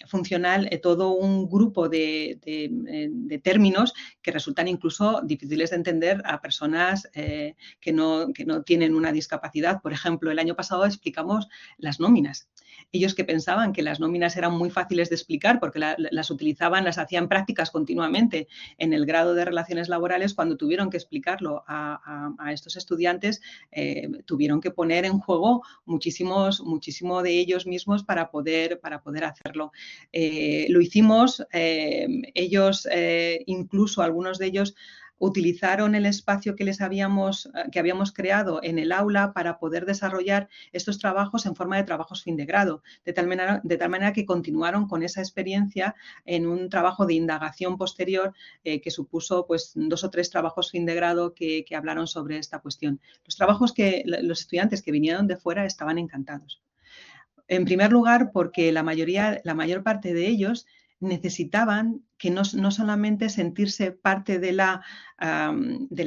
funcional, todo un grupo de términos que resultan incluso difíciles de entender a personas que no tienen una discapacidad. Por ejemplo, el año pasado explicamos las nóminas. Ellos, que pensaban que las nóminas eran muy fáciles de explicar porque las utilizaban, las hacían prácticas continuamente en el grado de Relaciones Laborales, cuando tuvieron que explicarlo a estos estudiantes, tuvieron que poner en juego muchísimo de ellos mismos para poder hacerlo. Lo hicimos, ellos, incluso algunos de ellos, utilizaron el espacio que habíamos creado en el aula para poder desarrollar estos trabajos en forma de trabajos fin de grado, de tal manera que continuaron con esa experiencia en un trabajo de indagación posterior que supuso, pues, 2 o 3 trabajos fin de grado que hablaron sobre esta cuestión. Los estudiantes que vinieron de fuera estaban encantados. En primer lugar, porque la mayor parte de ellos necesitaban que no solamente sentirse parte de la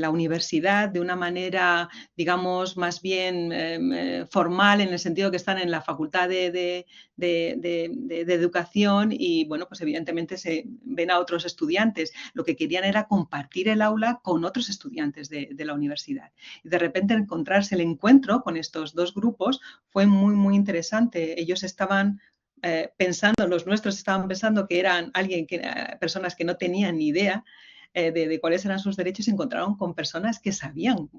universidad de una manera, digamos, más bien formal, en el sentido que están en la facultad de educación y, bueno, pues evidentemente se ven a otros estudiantes. Lo que querían era compartir el aula con otros estudiantes de la universidad. Y de repente encontrarse el encuentro con estos dos grupos fue muy, muy interesante. Ellos estaban los nuestros estaban pensando que eran personas que no tenían ni idea de cuáles eran sus derechos, se encontraron con personas que sabían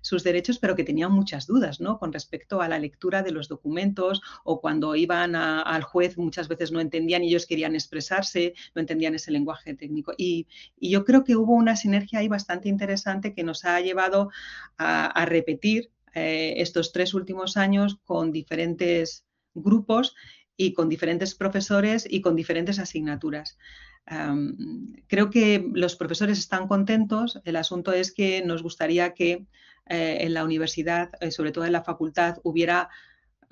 sus derechos, pero que tenían muchas dudas, ¿no?, con respecto a la lectura de los documentos, o cuando iban al juez muchas veces no entendían y ellos querían expresarse, no entendían ese lenguaje técnico. Y yo creo que hubo una sinergia ahí bastante interesante que nos ha llevado a repetir estos 3 últimos años con diferentes grupos y con diferentes profesores y con diferentes asignaturas. Creo que los profesores están contentos. El asunto es que nos gustaría que en la universidad, sobre todo en la facultad, hubiera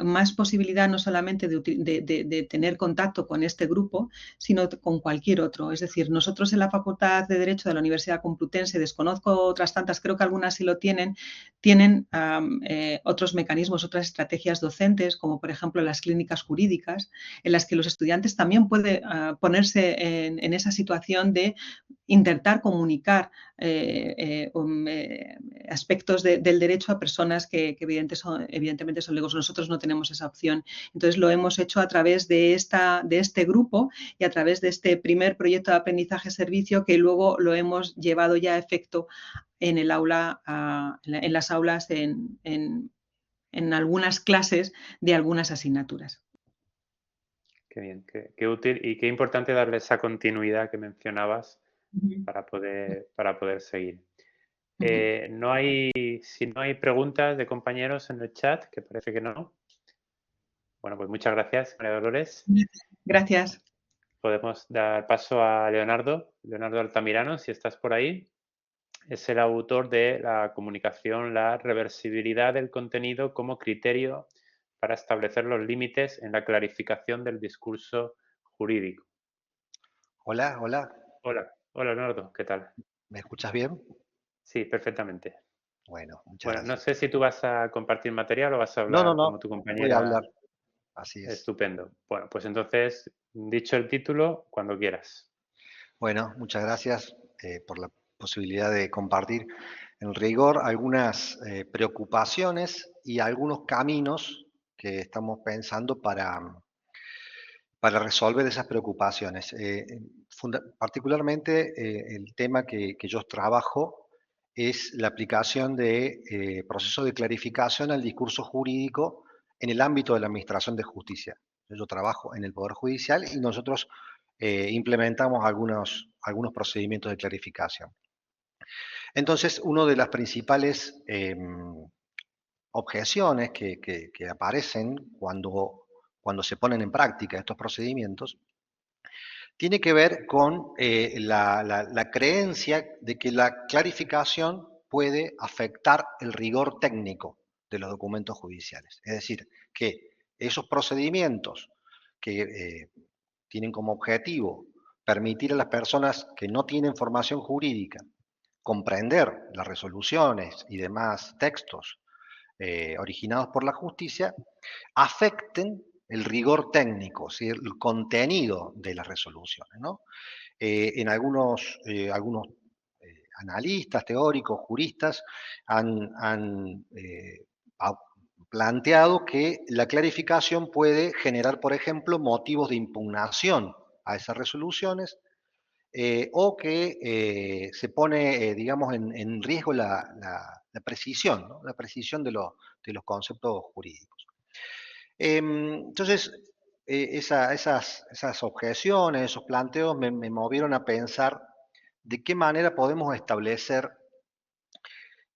más posibilidad no solamente de tener contacto con este grupo, sino con cualquier otro. Es decir, nosotros en la Facultad de Derecho de la Universidad Complutense, desconozco otras tantas, creo que algunas sí lo tienen otros mecanismos, otras estrategias docentes, como por ejemplo las clínicas jurídicas, en las que los estudiantes también pueden ponerse en esa situación de intentar comunicar aspectos del derecho a personas que evidentemente son legos. Nosotros no tenemos esa opción. Entonces lo hemos hecho a través de este grupo y a través de este primer proyecto de aprendizaje-servicio, que luego lo hemos llevado ya a efecto en el aula, en las aulas, en algunas clases de algunas asignaturas. Qué bien, qué útil y qué importante darle esa continuidad que mencionabas para poder seguir. Si no hay preguntas de compañeros en el chat, que parece que no. Bueno, pues muchas gracias, María Dolores. Gracias. Podemos dar paso a Leonardo Altamirano, si estás por ahí. Es el autor de la comunicación, la reversibilidad del contenido como criterio para establecer los límites en la clarificación del discurso jurídico. Hola, hola. Hola, Leonardo, ¿qué tal? ¿Me escuchas bien? Sí, perfectamente. Bueno, muchas Bueno, no gracias. sé si tú vas a compartir material o vas a No, hablar no, como tu voy a compañera. hablar. Así es. Estupendo. Bueno, pues entonces, dicho el título, cuando quieras. Bueno, muchas gracias por la posibilidad de compartir en rigor algunas preocupaciones y algunos caminos que estamos pensando para resolver esas preocupaciones. Particularmente el tema que yo trabajo es la aplicación de procesos de clarificación al discurso jurídico en el ámbito de la administración de justicia. Yo trabajo en el Poder Judicial y nosotros implementamos algunos procedimientos de clarificación. Entonces, una de las principales objeciones que aparecen cuando se ponen en práctica estos procedimientos tiene que ver con la creencia de que la clarificación puede afectar el rigor técnico de los documentos judiciales. Es decir, que esos procedimientos que tienen como objetivo permitir a las personas que no tienen formación jurídica comprender las resoluciones y demás textos originados por la justicia, afecten el rigor técnico, ¿sí?, el contenido de las resoluciones, ¿no? En algunos analistas, teóricos, juristas han planteado que la clarificación puede generar, por ejemplo, motivos de impugnación a esas resoluciones, o que se pone, digamos, en riesgo la precisión, ¿no?, la precisión de los conceptos jurídicos. Entonces, esas objeciones, esos planteos me movieron a pensar de qué manera podemos establecer,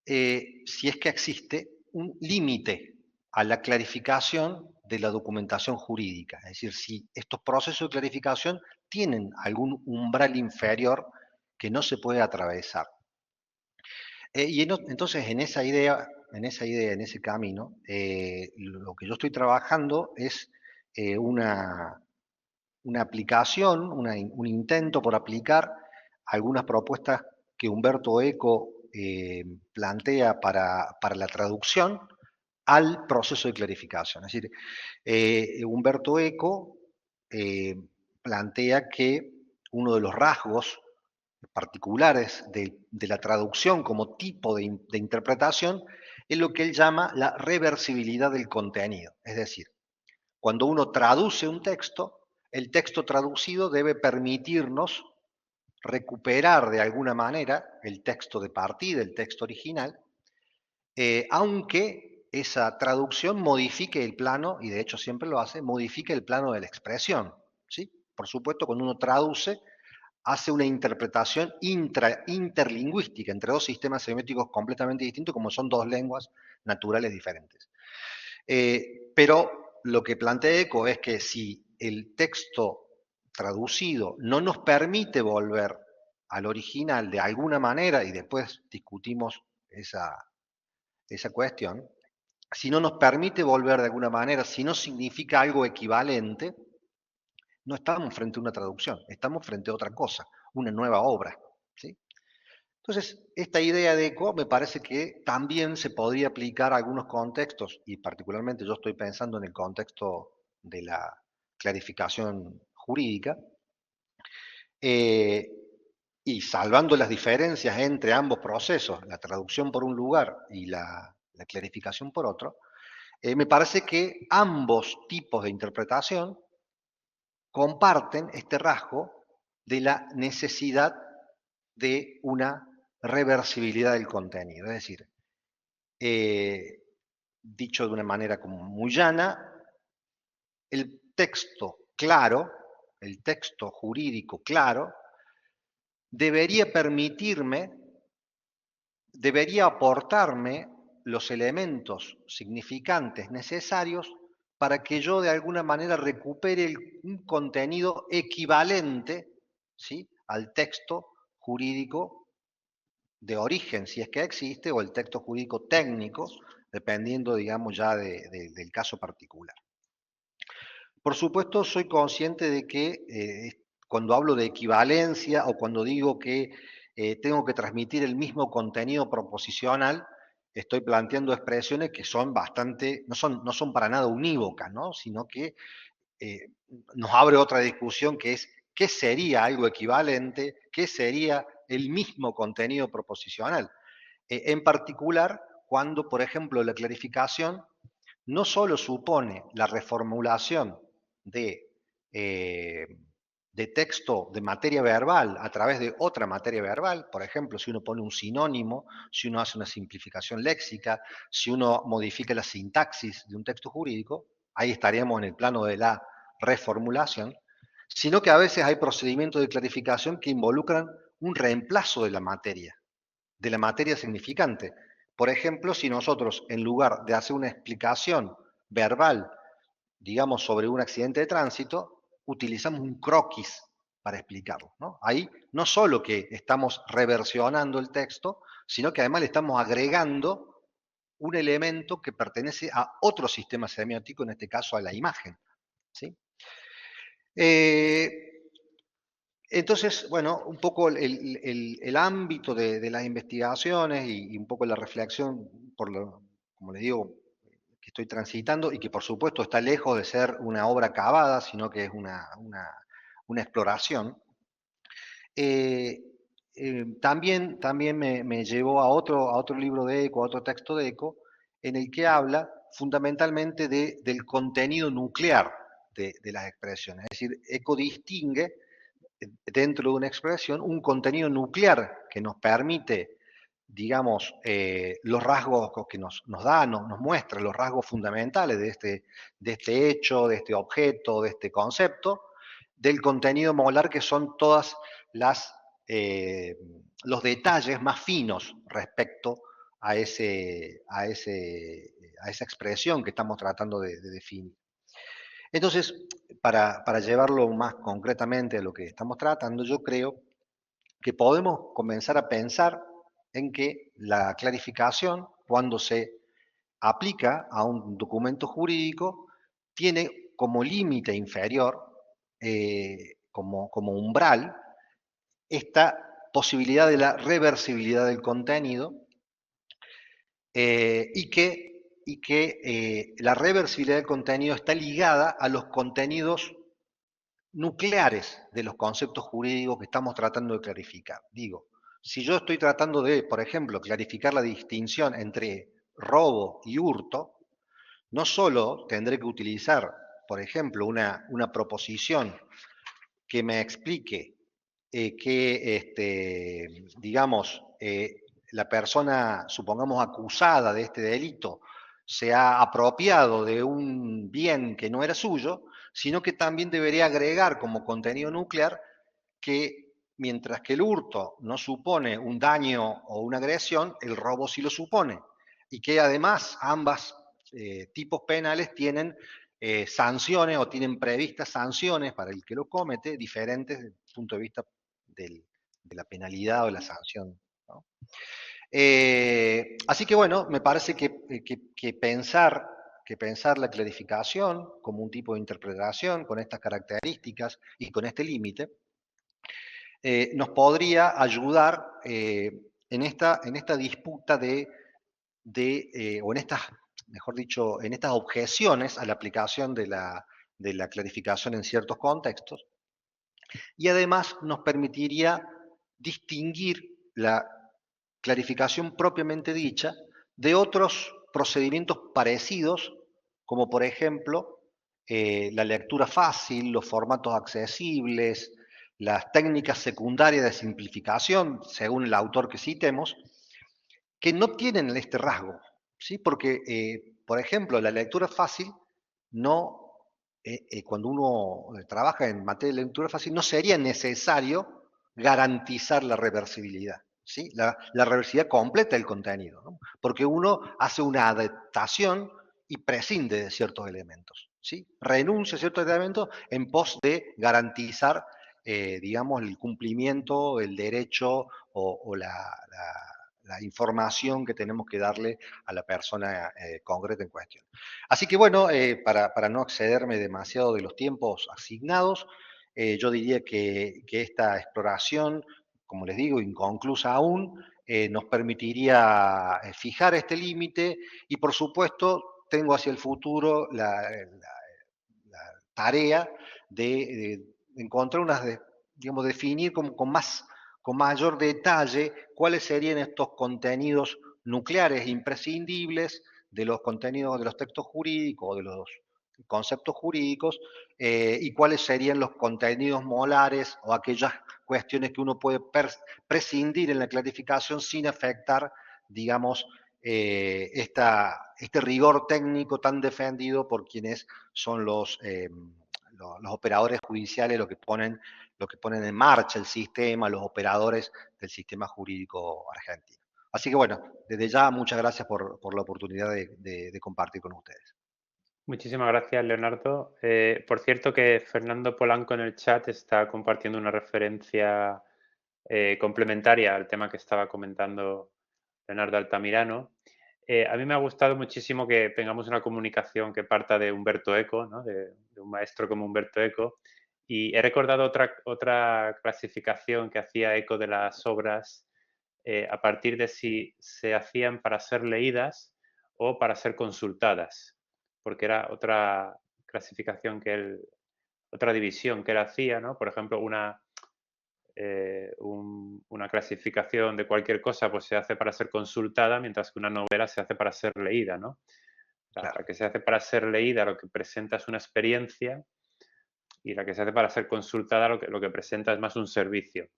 si es que existe, un límite a la clarificación de la documentación jurídica. Es decir, si estos procesos de clarificación tienen algún umbral inferior que no se puede atravesar. Entonces, en ese camino, lo que yo estoy trabajando es una aplicación, un intento por aplicar algunas propuestas que Umberto Eco plantea para la traducción al proceso de clarificación. Es decir, Umberto Eco plantea que uno de los rasgos particulares de la traducción como tipo de interpretación es lo que él llama la reversibilidad del contenido. Es decir, cuando uno traduce un texto, el texto traducido debe permitirnos recuperar de alguna manera el texto de partida, el texto original, aunque esa traducción modifique el plano, y de hecho siempre lo hace, modifique el plano de la expresión, ¿sí? Por supuesto, cuando uno traduce, hace una interpretación interlingüística entre dos sistemas semióticos completamente distintos, como son dos lenguas naturales diferentes. Pero lo que plantea Eco es que si el texto traducido no nos permite volver al original de alguna manera, y después discutimos esa cuestión, si no nos permite volver de alguna manera, si no significa algo equivalente, no estamos frente a una traducción, estamos frente a otra cosa, una nueva obra, ¿sí? Entonces, esta idea de Eco me parece que también se podría aplicar a algunos contextos, y particularmente yo estoy pensando en el contexto de la clarificación jurídica, y salvando las diferencias entre ambos procesos, la traducción por un lugar y la clarificación por otro, me parece que ambos tipos de interpretación comparten este rasgo de la necesidad de una reversibilidad del contenido. Es decir, dicho de una manera como muy llana, el texto claro, el texto jurídico claro, debería permitirme, debería aportarme los elementos significantes necesarios para que yo de alguna manera recupere un contenido equivalente, ¿sí?, al texto jurídico de origen, si es que existe, o el texto jurídico técnico, dependiendo, digamos, ya del caso particular. Por supuesto, soy consciente de que cuando hablo de equivalencia o cuando digo que tengo que transmitir el mismo contenido proposicional, estoy planteando expresiones que son bastante, no son para nada unívocas, ¿no?, sino que nos abre otra discusión que es qué sería algo equivalente, qué sería el mismo contenido proposicional. En particular, cuando, por ejemplo, la clarificación no solo supone la reformulación de texto de materia verbal a través de otra materia verbal, por ejemplo, si uno pone un sinónimo, si uno hace una simplificación léxica, si uno modifica la sintaxis de un texto jurídico, ahí estaríamos en el plano de la reformulación, sino que a veces hay procedimientos de clarificación que involucran un reemplazo de la materia significante. Por ejemplo, si nosotros, en lugar de hacer una explicación verbal, digamos, sobre un accidente de tránsito, utilizamos un croquis para explicarlo, ¿no? Ahí no solo que estamos reversionando el texto, sino que además le estamos agregando un elemento que pertenece a otro sistema semiótico, en este caso a la imagen, ¿sí? Entonces, bueno, un poco el ámbito de las investigaciones y un poco la reflexión, como les digo, que estoy transitando y que por supuesto está lejos de ser una obra acabada, sino que es una exploración, también me llevó a otro libro de Eco, a otro texto de Eco, en el que habla fundamentalmente del contenido nuclear de las expresiones. Es decir, Eco distingue dentro de una expresión un contenido nuclear que nos permite, digamos, los rasgos que nos muestra los rasgos fundamentales de este hecho, de este objeto, de este concepto, del contenido molar, que son todas los detalles más finos respecto a esa expresión que estamos tratando de definir. Entonces, para llevarlo más concretamente a lo que estamos tratando, yo creo que podemos comenzar a pensar en que la clarificación, cuando se aplica a un documento jurídico, tiene como límite inferior, como umbral, esta posibilidad de la reversibilidad del contenido, y que la reversibilidad del contenido está ligada a los contenidos nucleares de los conceptos jurídicos que estamos tratando de clarificar. Digo, si yo estoy tratando de, por ejemplo, clarificar la distinción entre robo y hurto, no solo tendré que utilizar, por ejemplo, una proposición que me explique que, digamos, la persona, supongamos, acusada de este delito, se ha apropiado de un bien que no era suyo, sino que también debería agregar como contenido nuclear que mientras que el hurto no supone un daño o una agresión, el robo sí lo supone. Y que además ambas tipos penales tienen sanciones o tienen previstas sanciones para el que lo comete diferentes desde el punto de vista de la penalidad o de la sanción, ¿no? Así que bueno, me parece que pensar la clarificación como un tipo de interpretación con estas características y con este límite, nos podría ayudar en esta disputa o en estas, mejor dicho, en estas objeciones a la aplicación de la clarificación en ciertos contextos, y además nos permitiría distinguir la clarificación propiamente dicha de otros procedimientos parecidos, como por ejemplo la lectura fácil, los formatos accesibles, las técnicas secundarias de simplificación, según el autor que citemos, que no tienen este rasgo, ¿sí? Porque, por ejemplo, la lectura fácil no, cuando uno trabaja en materia de lectura fácil, no sería necesario garantizar la reversibilidad, ¿sí? La reversibilidad completa del contenido, ¿no? Porque uno hace una adaptación y prescinde de ciertos elementos, ¿sí? Renuncia a ciertos elementos en pos de garantizar, digamos, el cumplimiento, el derecho o la información que tenemos que darle a la persona concreta en cuestión. Así que bueno, para no excederme demasiado de los tiempos asignados, yo diría que esta exploración, como les digo, inconclusa aún, nos permitiría fijar este límite y por supuesto tengo hacia el futuro la tarea de encontrar digamos, definir con mayor detalle cuáles serían estos contenidos nucleares imprescindibles de los contenidos de los textos jurídicos o de los conceptos jurídicos y cuáles serían los contenidos molares o aquellas cuestiones que uno puede prescindir en la clarificación sin afectar, digamos, este rigor técnico tan defendido por quienes son los operadores judiciales, los que ponen en marcha el sistema, los operadores del sistema jurídico argentino. Así que bueno, desde ya muchas gracias por la oportunidad de compartir con ustedes. Muchísimas gracias, Leonardo. Por cierto que Fernando Polanco en el chat está compartiendo una referencia complementaria al tema que estaba comentando Leonardo Altamirano. A mí me ha gustado muchísimo que tengamos una comunicación que parta de Umberto Eco, ¿no? de un maestro como Umberto Eco, y he recordado otra clasificación que hacía Eco de las obras a partir de si se hacían para ser leídas o para ser consultadas, porque era otra clasificación otra división que él hacía, ¿no? Por ejemplo, una clasificación de cualquier cosa pues se hace para ser consultada, mientras que una novela se hace para ser leída, ¿no? Claro. La que se hace para ser leída lo que presenta es una experiencia y la que se hace para ser consultada lo que presenta es más un servicio.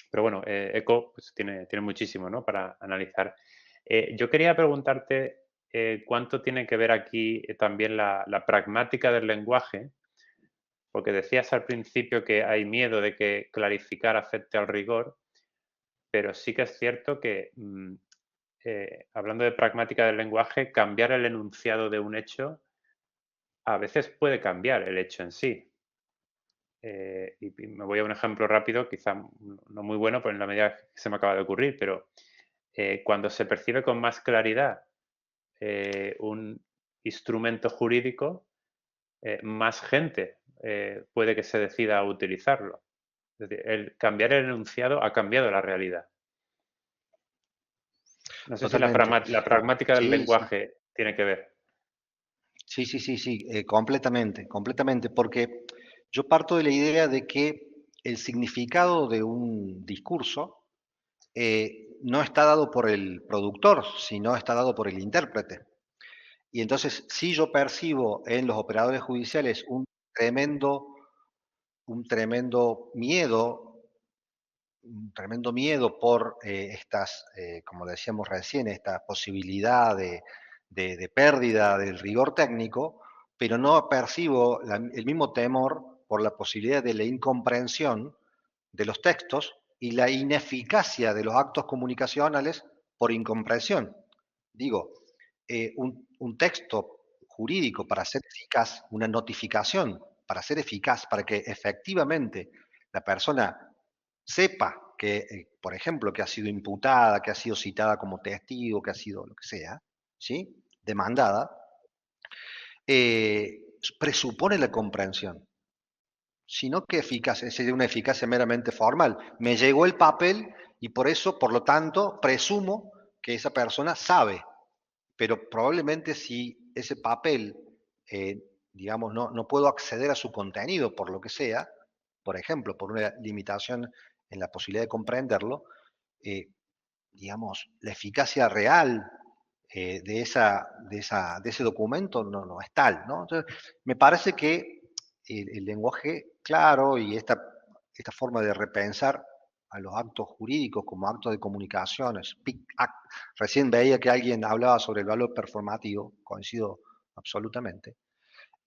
Pero bueno, Eco pues, tiene muchísimo, ¿no? Para analizar. Yo quería preguntarte cuánto tiene que ver aquí también la pragmática del lenguaje, porque decías al principio que hay miedo de que clarificar afecte al rigor, pero sí que es cierto que, hablando de pragmática del lenguaje, cambiar el enunciado de un hecho a veces puede cambiar el hecho en sí. Y me voy a un ejemplo rápido, quizá no muy bueno, pero en la medida que se me acaba de ocurrir, pero cuando se percibe con más claridad un instrumento jurídico, más gente puede que se decida a utilizarlo. Es decir, el cambiar el enunciado ha cambiado la realidad. No sé Totalmente. si la pragmática del Sí, lenguaje tiene que ver. Sí, completamente, porque yo parto de la idea de que el significado de un discurso no está dado por el productor, sino está dado por el intérprete. Y entonces, si yo percibo en los operadores judiciales un tremendo miedo un tremendo miedo por estas, como decíamos recién, esta posibilidad de pérdida del rigor técnico, pero no percibo el mismo temor por la posibilidad de la incomprensión de los textos y la ineficacia de los actos comunicacionales por incomprensión. Digo, un texto jurídico para ser eficaz, una notificación para ser eficaz, para que efectivamente la persona sepa que, por ejemplo, que ha sido imputada, que ha sido citada como testigo, que ha sido lo que sea, ¿sí? Demandada, presupone la comprensión, sino que eficacia, es decir, una eficacia meramente formal. Me llegó el papel y por eso, por lo tanto, presumo que esa persona sabe, pero probablemente si ese papel, digamos, no puedo acceder a su contenido por lo que sea, por ejemplo, por una limitación en la posibilidad de comprenderlo, digamos, la eficacia real de ese documento no es tal, ¿no? Entonces, me parece que el lenguaje claro y esta forma de repensar a los actos jurídicos como actos de comunicación, speak act. Recién veía que alguien hablaba sobre el valor performativo, coincido absolutamente.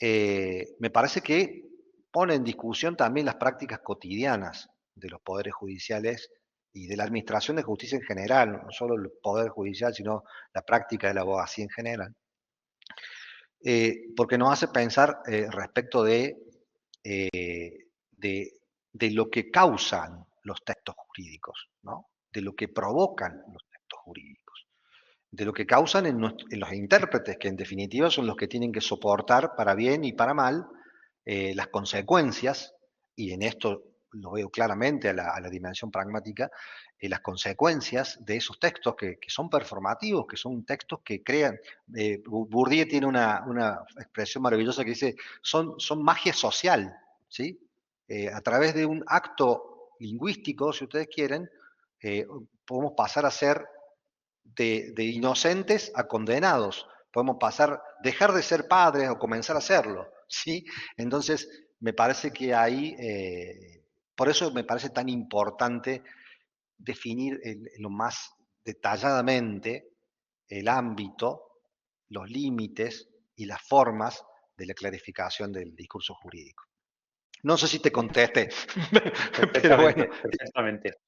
Me parece que pone en discusión también las prácticas cotidianas de los poderes judiciales y de la administración de justicia en general, no solo el poder judicial, sino la práctica de la abogacía en general, porque nos hace pensar respecto de lo que causan los textos jurídicos, ¿no? De lo que provocan los textos jurídicos, de lo que causan en los intérpretes, que en definitiva son los que tienen que soportar para bien y para mal las consecuencias, y en esto lo veo claramente a la dimensión pragmática, las consecuencias de esos textos que son performativos, que son textos que crean. Bourdieu tiene una expresión maravillosa que dice, son magia social, ¿sí? A través de un acto lingüístico, si ustedes quieren, podemos pasar a ser de inocentes a condenados. Podemos dejar de ser padres o comenzar a serlo, ¿sí? Entonces, me parece que ahí, por eso me parece tan importante definir lo más detalladamente el ámbito, los límites y las formas de la clarificación del discurso jurídico. No sé si te contesté, pero bueno. Perfectamente.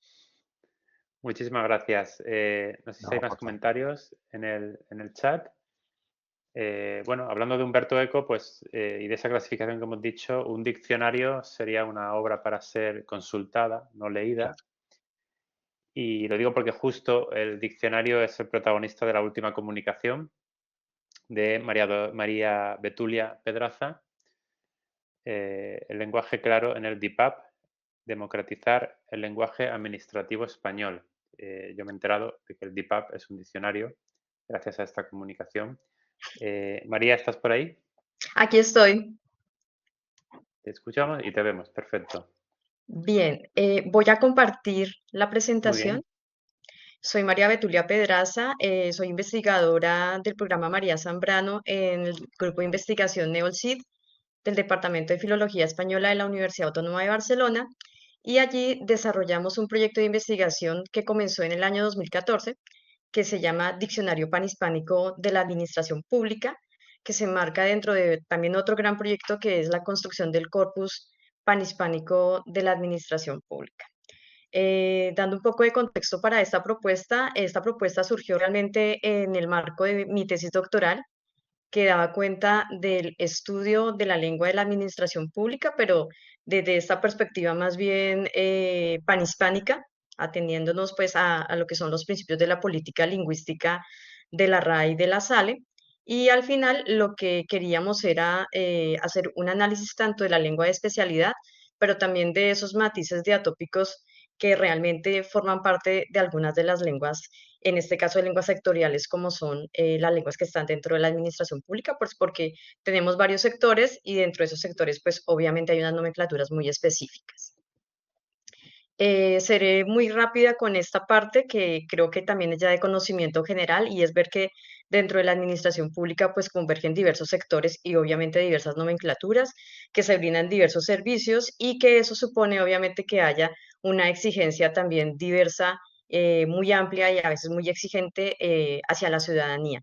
Muchísimas gracias. No sé si hay más comentarios en el chat. Bueno, hablando de Umberto Eco, pues, y de esa clasificación que hemos dicho, un diccionario sería una obra para ser consultada, no leída. Y lo digo porque justo el diccionario es el protagonista de la última comunicación de María Betulia Pedraza, el lenguaje claro en el DIPAP, democratizar el lenguaje administrativo español. Yo me he enterado de que el DIPAP es un diccionario gracias a esta comunicación. María, ¿estás por ahí? Aquí estoy. Te escuchamos y te vemos. Perfecto. Bien, voy a compartir la Muy presentación. bien. Soy María Betulia Pedraza, soy investigadora del programa María Zambrano en el grupo de investigación NEOLCID del Departamento de Filología Española de la Universidad Autónoma de Barcelona, y allí desarrollamos un proyecto de investigación que comenzó en el año 2014, que se llama Diccionario Panhispánico de la Administración Pública, que se enmarca dentro de también otro gran proyecto que es la construcción del corpus panhispánico de la Administración Pública. Dando un poco de contexto para esta propuesta surgió realmente en el marco de mi tesis doctoral, que daba cuenta del estudio de la lengua de la administración pública, pero desde esta perspectiva más bien panhispánica, atendiéndonos pues a lo que son los principios de la política lingüística de la RAE y de la SALE. Y al final lo que queríamos era hacer un análisis tanto de la lengua de especialidad, pero también de esos matices diatópicos que realmente forman parte de algunas de las lenguas, en este caso de lenguas sectoriales, como son las lenguas que están dentro de la administración pública, pues porque tenemos varios sectores y dentro de esos sectores, pues obviamente hay unas nomenclaturas muy específicas. Seré muy rápida con esta parte que creo que también es ya de conocimiento general, y es ver que dentro de la administración pública pues convergen diversos sectores y obviamente diversas nomenclaturas, que se brindan diversos servicios y que eso supone obviamente que haya una exigencia también diversa, muy amplia y a veces muy exigente hacia la ciudadanía.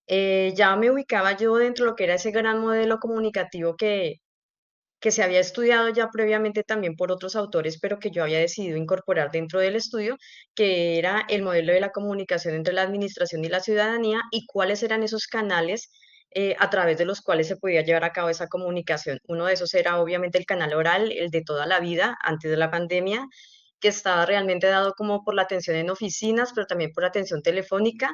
Ya me ubicaba yo dentro de lo que era ese gran modelo comunicativo que se había estudiado ya previamente también por otros autores, pero que yo había decidido incorporar dentro del estudio, que era el modelo de la comunicación entre la administración y la ciudadanía y cuáles eran esos canales a través de los cuales se podía llevar a cabo esa comunicación. Uno de esos era obviamente el canal oral, el de toda la vida, antes de la pandemia, que estaba realmente dado como por la atención en oficinas, pero también por atención telefónica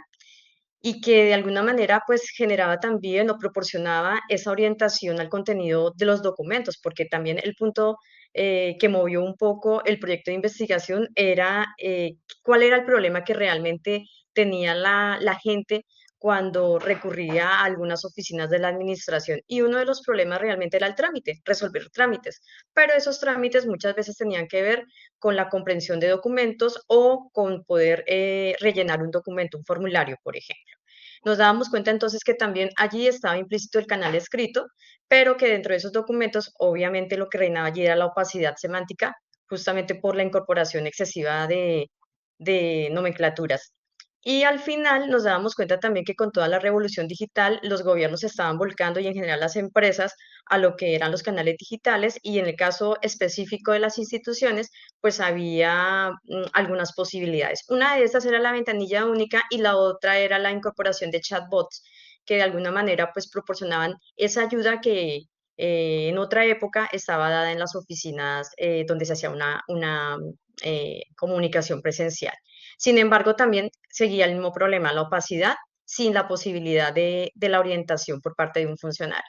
y que de alguna manera pues generaba también o proporcionaba esa orientación al contenido de los documentos, porque también el punto que movió un poco el proyecto de investigación era cuál era el problema que realmente tenía la gente cuando recurría a algunas oficinas de la administración. Y uno de los problemas realmente era el trámite, resolver trámites. Pero esos trámites muchas veces tenían que ver con la comprensión de documentos o con poder rellenar un documento, un formulario, por ejemplo. Nos dábamos cuenta entonces que también allí estaba implícito el canal escrito, pero que dentro de esos documentos obviamente lo que reinaba allí era la opacidad semántica, justamente por la incorporación excesiva de nomenclaturas. Y al final nos dábamos cuenta también que con toda la revolución digital, los gobiernos se estaban volcando y en general las empresas a lo que eran los canales digitales y en el caso específico de las instituciones, pues había algunas posibilidades. Una de estas era la ventanilla única y la otra era la incorporación de chatbots que de alguna manera pues proporcionaban esa ayuda que en otra época estaba dada en las oficinas donde se hacía una comunicación presencial. Sin embargo, también seguía el mismo problema, la opacidad sin la posibilidad de la orientación por parte de un funcionario.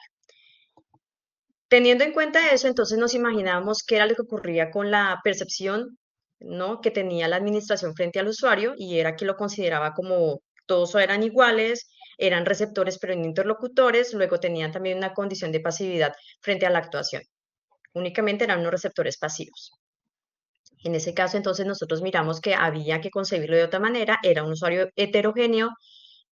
Teniendo en cuenta eso, entonces nos imaginábamos qué era lo que ocurría con la percepción, ¿no?, que tenía la administración frente al usuario y era que lo consideraba como todos eran iguales, eran receptores pero no interlocutores, luego tenían también una condición de pasividad frente a la actuación. Únicamente eran unos receptores pasivos. En ese caso, entonces, nosotros miramos que había que concebirlo de otra manera, era un usuario heterogéneo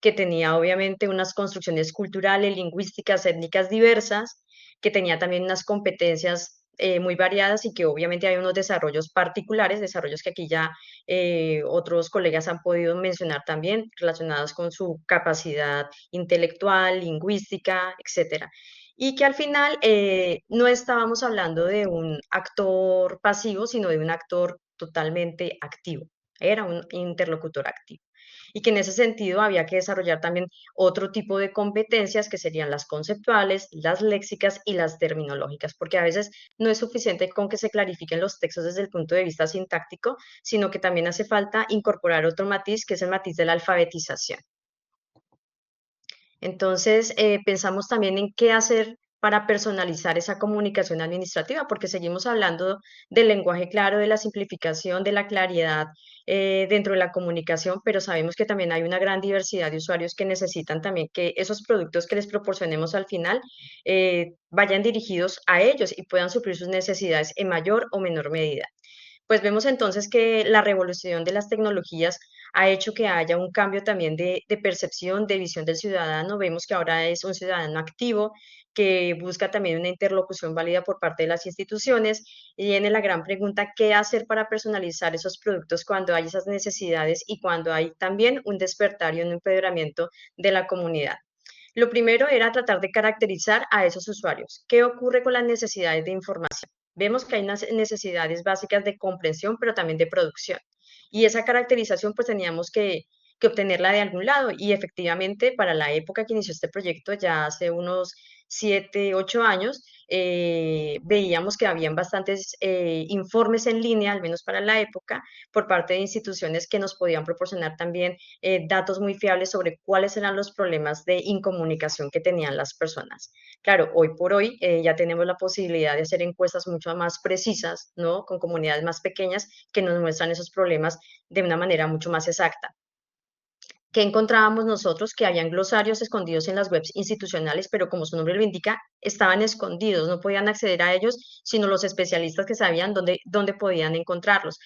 que tenía obviamente unas construcciones culturales, lingüísticas, étnicas diversas, que tenía también unas competencias muy variadas y que obviamente hay unos desarrollos particulares, desarrollos que aquí ya otros colegas han podido mencionar también, relacionados con su capacidad intelectual, lingüística, etcétera. Y que al final no estábamos hablando de un actor pasivo, sino de un actor totalmente activo. Era un interlocutor activo y que en ese sentido había que desarrollar también otro tipo de competencias que serían las conceptuales, las léxicas y las terminológicas, porque a veces no es suficiente con que se clarifiquen los textos desde el punto de vista sintáctico, sino que también hace falta incorporar otro matiz, que es el matiz de la alfabetización. Entonces, pensamos también en qué hacer para personalizar esa comunicación administrativa, porque seguimos hablando del lenguaje claro, de la simplificación, de la claridad dentro de la comunicación, pero sabemos que también hay una gran diversidad de usuarios que necesitan también que esos productos que les proporcionemos al final vayan dirigidos a ellos y puedan suplir sus necesidades en mayor o menor medida. Pues vemos entonces que la revolución de las tecnologías ha hecho que haya un cambio también de percepción, de visión del ciudadano. Vemos que ahora es un ciudadano activo, que busca también una interlocución válida por parte de las instituciones. Y viene la gran pregunta, ¿qué hacer para personalizar esos productos cuando hay esas necesidades y cuando hay también un despertar y un empoderamiento de la comunidad? Lo primero era tratar de caracterizar a esos usuarios. ¿Qué ocurre con las necesidades de información? Vemos que hay unas necesidades básicas de comprensión, pero también de producción. Y esa caracterización pues teníamos que obtenerla de algún lado. Y efectivamente, para la época que inició este proyecto, ya hace unos 7, 8 años, veíamos que habían bastantes informes en línea, al menos para la época, por parte de instituciones que nos podían proporcionar también datos muy fiables sobre cuáles eran los problemas de incomunicación que tenían las personas. Claro, hoy por hoy ya tenemos la posibilidad de hacer encuestas mucho más precisas, ¿no?, con comunidades más pequeñas que nos muestran esos problemas de una manera mucho más exacta. ¿Qué encontrábamos nosotros? Que habían glosarios escondidos en las webs institucionales, pero como su nombre lo indica, estaban escondidos, no podían acceder a ellos, sino los especialistas que sabían dónde podían encontrarlos.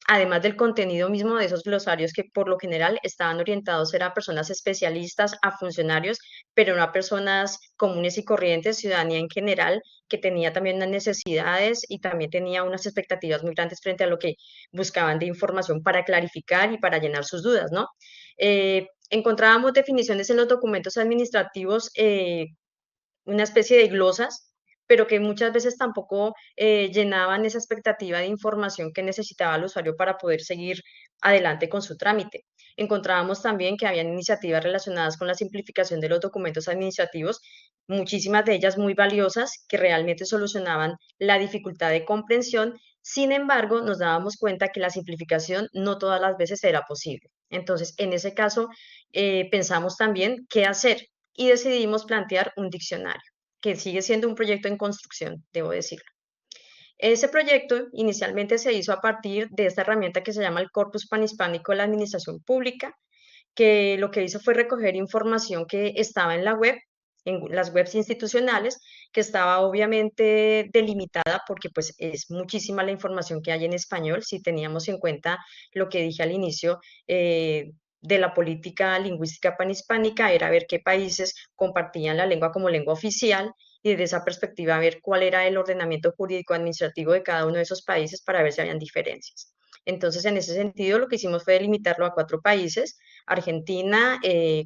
además del contenido mismo de esos glosarios que por lo general estaban orientados a personas especialistas, a funcionarios, pero no a personas comunes y corrientes, ciudadanía en general, que tenía también unas necesidades y también tenía unas expectativas muy grandes frente a lo que buscaban de información para clarificar y para llenar sus dudas, ¿no? Encontrábamos definiciones en los documentos administrativos, una especie de glosas, pero que muchas veces tampoco llenaban esa expectativa de información que necesitaba el usuario para poder seguir adelante con su trámite. Encontrábamos también que habían iniciativas relacionadas con la simplificación de los documentos administrativos, muchísimas de ellas muy valiosas, que realmente solucionaban la dificultad de comprensión. Sin embargo, nos dábamos cuenta que la simplificación no todas las veces era posible. Entonces, en ese caso, pensamos también qué hacer y decidimos plantear un diccionario, que sigue siendo un proyecto en construcción, debo decirlo. Ese proyecto inicialmente se hizo a partir de esta herramienta que se llama el Corpus Panhispánico de la Administración Pública, que lo que hizo fue recoger información que estaba en la web, en las webs institucionales, que estaba obviamente delimitada porque pues es muchísima la información que hay en español, si teníamos en cuenta lo que dije al inicio, de la política lingüística panhispánica, era ver qué países compartían la lengua como lengua oficial y desde esa perspectiva ver cuál era el ordenamiento jurídico administrativo de cada uno de esos países para ver si habían diferencias. Entonces, en ese sentido, lo que hicimos fue delimitarlo a 4 países, Argentina,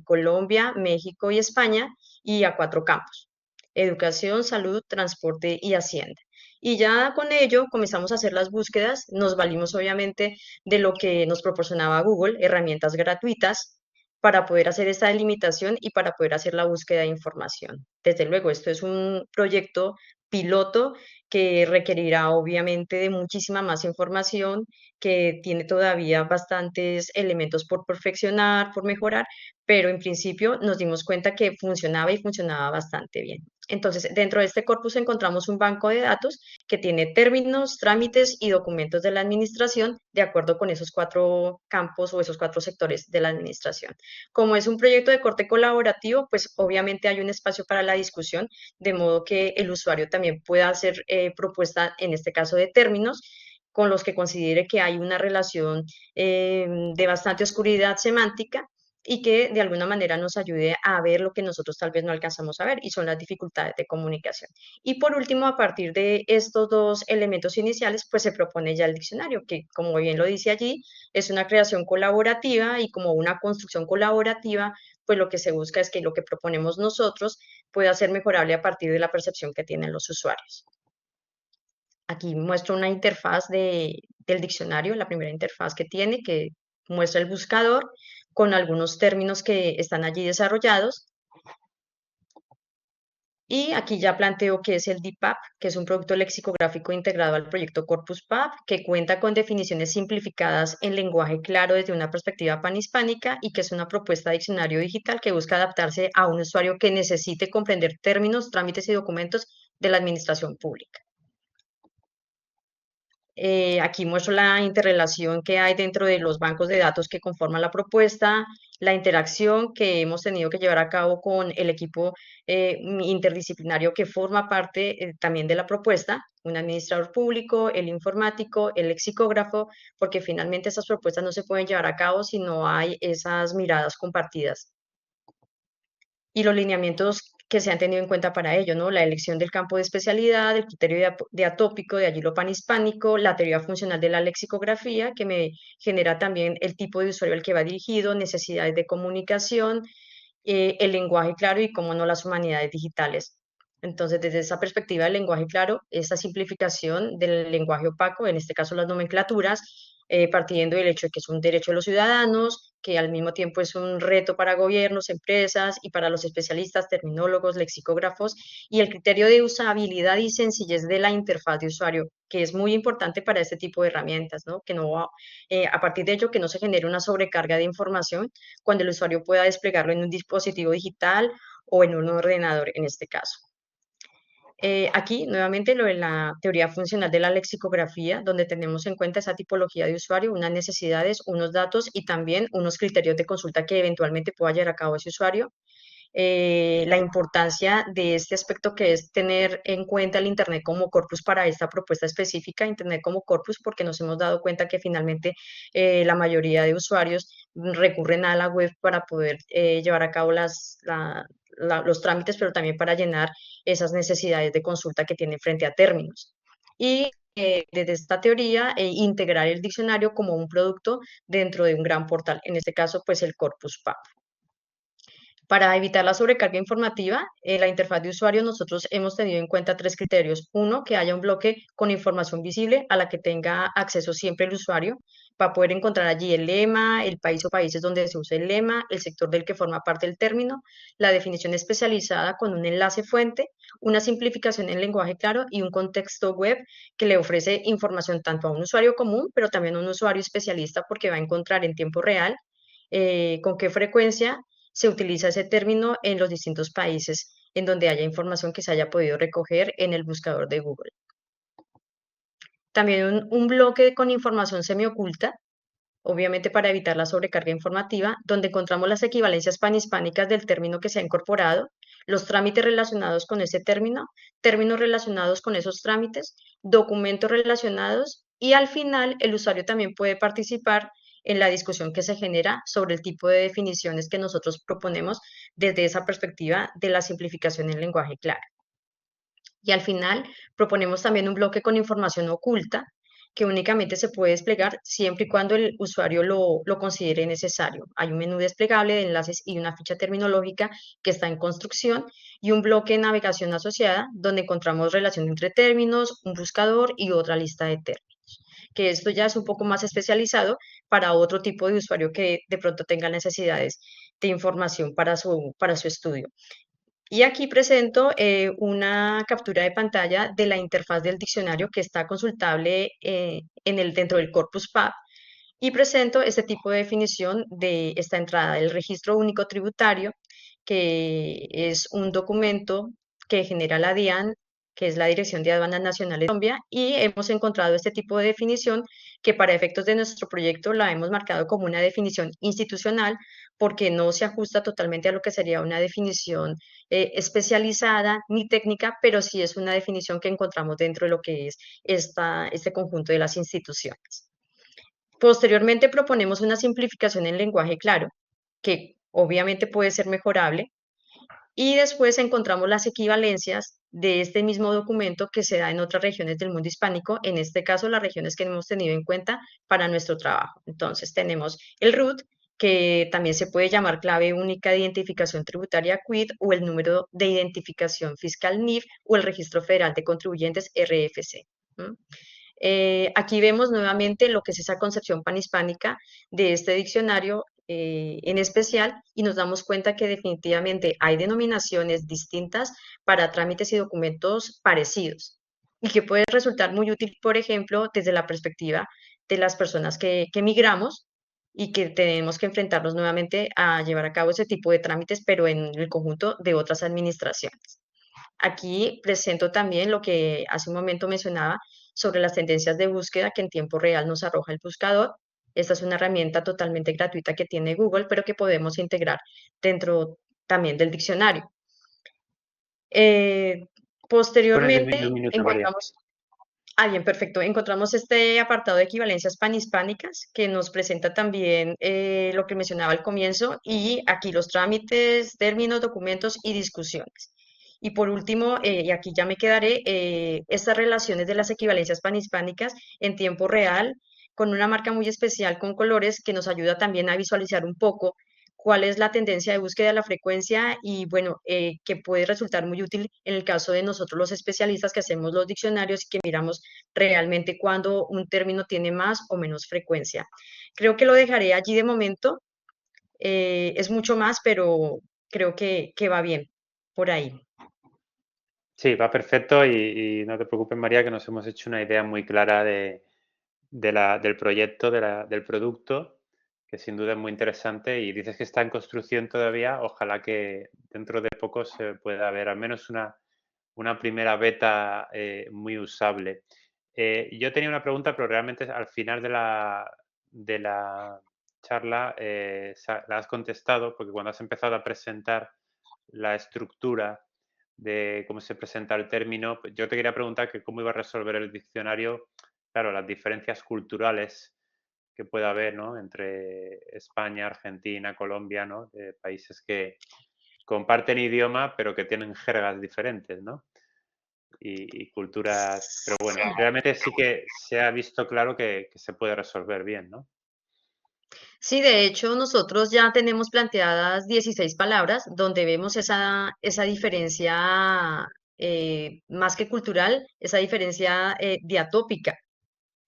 Colombia, México y España, y a 4 campos: educación, salud, transporte y hacienda. Y ya con ello comenzamos a hacer las búsquedas, nos valimos obviamente de lo que nos proporcionaba Google, herramientas gratuitas, para poder hacer esta delimitación y para poder hacer la búsqueda de información. Desde luego, esto es un proyecto piloto que requerirá obviamente de muchísima más información, que tiene todavía bastantes elementos por perfeccionar, por mejorar, pero en principio nos dimos cuenta que funcionaba y funcionaba bastante bien. Entonces, dentro de este corpus encontramos un banco de datos que tiene términos, trámites y documentos de la administración de acuerdo con esos 4 campos o esos 4 sectores de la administración. Como es un proyecto de corte colaborativo, pues obviamente hay un espacio para la discusión, de modo que el usuario también pueda hacer propuesta, en este caso de términos, con los que considere que hay una relación de bastante oscuridad semántica y que de alguna manera nos ayude a ver lo que nosotros tal vez no alcanzamos a ver, y son las dificultades de comunicación. Y por último, a partir de estos 2 elementos iniciales, pues se propone ya el diccionario, que como bien lo dice allí, es una creación colaborativa, y como una construcción colaborativa, pues lo que se busca es que lo que proponemos nosotros pueda ser mejorable a partir de la percepción que tienen los usuarios. Aquí muestro una interfaz del diccionario, la primera interfaz que tiene, que muestra el buscador con algunos términos que están allí desarrollados. Y aquí ya planteo qué es el DPAP, que es un producto lexicográfico integrado al proyecto Corpus PAP, que cuenta con definiciones simplificadas en lenguaje claro desde una perspectiva panhispánica, y que es una propuesta de diccionario digital que busca adaptarse a un usuario que necesite comprender términos, trámites y documentos de la administración pública. Aquí muestro la interrelación que hay dentro de los bancos de datos que conforman la propuesta, la interacción que hemos tenido que llevar a cabo con el equipo interdisciplinario que forma parte también de la propuesta, un administrador público, el informático, el lexicógrafo, porque finalmente esas propuestas no se pueden llevar a cabo si no hay esas miradas compartidas. Y los lineamientos que se han tenido en cuenta para ello, ¿no? La elección del campo de especialidad, el criterio de atópico, de allí lo panhispánico, la teoría funcional de la lexicografía, que me genera también el tipo de usuario al que va dirigido, necesidades de comunicación, el lenguaje claro y, cómo no, las humanidades digitales. Entonces, desde esa perspectiva del lenguaje claro, esa simplificación del lenguaje opaco, en este caso las nomenclaturas, partiendo del hecho de que es un derecho de los ciudadanos, que al mismo tiempo es un reto para gobiernos, empresas y para los especialistas, terminólogos, lexicógrafos, y el criterio de usabilidad y sencillez de la interfaz de usuario, que es muy importante para este tipo de herramientas, ¿no? Que no, a partir de ello, que no se genere una sobrecarga de información cuando el usuario pueda desplegarlo en un dispositivo digital o en un ordenador, en este caso. Aquí, nuevamente, lo de la teoría funcional de la lexicografía, donde tenemos en cuenta esa tipología de usuario, unas necesidades, unos datos y también unos criterios de consulta que eventualmente pueda llevar a cabo ese usuario. la importancia de este aspecto que es tener en cuenta el Internet como corpus para esta propuesta específica, Internet como corpus, porque nos hemos dado cuenta que finalmente la mayoría de usuarios recurren a la web para poder llevar a cabo los trámites, pero también para llenar esas necesidades de consulta que tienen frente a términos. Y desde esta teoría, integrar el diccionario como un producto dentro de un gran portal, en este caso, pues el Corpus PAP. Para evitar la sobrecarga informativa, en la interfaz de usuario nosotros hemos tenido en cuenta 3 criterios. Uno, que haya un bloque con información visible a la que tenga acceso siempre el usuario, para poder encontrar allí el lema, el país o países donde se usa el lema, el sector del que forma parte el término, la definición especializada con un enlace fuente, una simplificación en lenguaje claro y un contexto web que le ofrece información tanto a un usuario común, pero también a un usuario especialista porque va a encontrar en tiempo real con qué frecuencia se utiliza ese término en los distintos países en donde haya información que se haya podido recoger en el buscador de Google. También un bloque con información semioculta, obviamente para evitar la sobrecarga informativa, donde encontramos las equivalencias panhispánicas del término que se ha incorporado, los trámites relacionados con ese término, términos relacionados con esos trámites, documentos relacionados y al final el usuario también puede participar en la discusión que se genera sobre el tipo de definiciones que nosotros proponemos desde esa perspectiva de la simplificación en lenguaje claro. Y al final proponemos también un bloque con información oculta que únicamente se puede desplegar siempre y cuando el usuario lo considere necesario. Hay un menú desplegable de enlaces y una ficha terminológica que está en construcción y un bloque de navegación asociada donde encontramos relación entre términos, un buscador y otra lista de términos. Que esto ya es un poco más especializado para otro tipo de usuario que de pronto tenga necesidades de información para su estudio. Y aquí presento una captura de pantalla de la interfaz del diccionario que está consultable dentro del Corpus PAP y presento este tipo de definición de esta entrada, el registro único tributario, que es un documento que genera la DIAN, que es la Dirección de Aduanas Nacionales de Colombia, y hemos encontrado este tipo de definición que para efectos de nuestro proyecto la hemos marcado como una definición institucional porque no se ajusta totalmente a lo que sería una definición especializada ni técnica, pero sí es una definición que encontramos dentro de lo que es este conjunto de las instituciones. Posteriormente proponemos una simplificación en lenguaje claro, que obviamente puede ser mejorable, y después encontramos las equivalencias de este mismo documento que se da en otras regiones del mundo hispánico, en este caso las regiones que hemos tenido en cuenta para nuestro trabajo. Entonces tenemos el RUT, que también se puede llamar clave única de identificación tributaria QUID o el número de identificación fiscal NIF o el Registro Federal de Contribuyentes RFC. Aquí vemos nuevamente lo que es esa concepción panhispánica de este diccionario en especial y nos damos cuenta que definitivamente hay denominaciones distintas para trámites y documentos parecidos y que puede resultar muy útil, por ejemplo, desde la perspectiva de las personas que migramos y que tenemos que enfrentarnos nuevamente a llevar a cabo ese tipo de trámites, pero en el conjunto de otras administraciones. Aquí presento también lo que hace un momento mencionaba sobre las tendencias de búsqueda que en tiempo real nos arroja el buscador. Esta es una herramienta totalmente gratuita que tiene Google, pero que podemos integrar dentro también del diccionario. Posteriormente Un minuto, María. encontramos, bien, perfecto. Encontramos este apartado de equivalencias panhispánicas que nos presenta también lo que mencionaba al comienzo y aquí los trámites, términos, documentos y discusiones. Y por último, y aquí ya me quedaré, estas relaciones de las equivalencias panhispánicas en tiempo real, con una marca muy especial con colores que nos ayuda también a visualizar un poco cuál es la tendencia de búsqueda de la frecuencia y bueno, que puede resultar muy útil en el caso de nosotros los especialistas que hacemos los diccionarios y que miramos realmente cuando un término tiene más o menos frecuencia. Creo que lo dejaré allí de momento. Es mucho más, pero creo que va bien por ahí. Sí, va perfecto y no te preocupes, María, que nos hemos hecho una idea muy clara del proyecto, del producto, que sin duda es muy interesante y dices que está en construcción todavía. Ojalá que dentro de poco se pueda ver al menos una primera beta muy usable. Yo tenía una pregunta, pero realmente al final de la charla la has contestado, porque cuando has empezado a presentar la estructura de cómo se presenta el término. Yo te quería preguntar que cómo iba a resolver el diccionario, claro, las diferencias culturales que pueda haber, ¿no? Entre España, Argentina, Colombia, ¿no? De países que comparten idioma, pero que tienen jergas diferentes, ¿no? Y culturas, pero bueno, realmente sí que se ha visto claro que se puede resolver bien, ¿no? Sí, de hecho, nosotros ya tenemos planteadas 16 palabras donde vemos esa diferencia más que cultural, esa diferencia diatópica.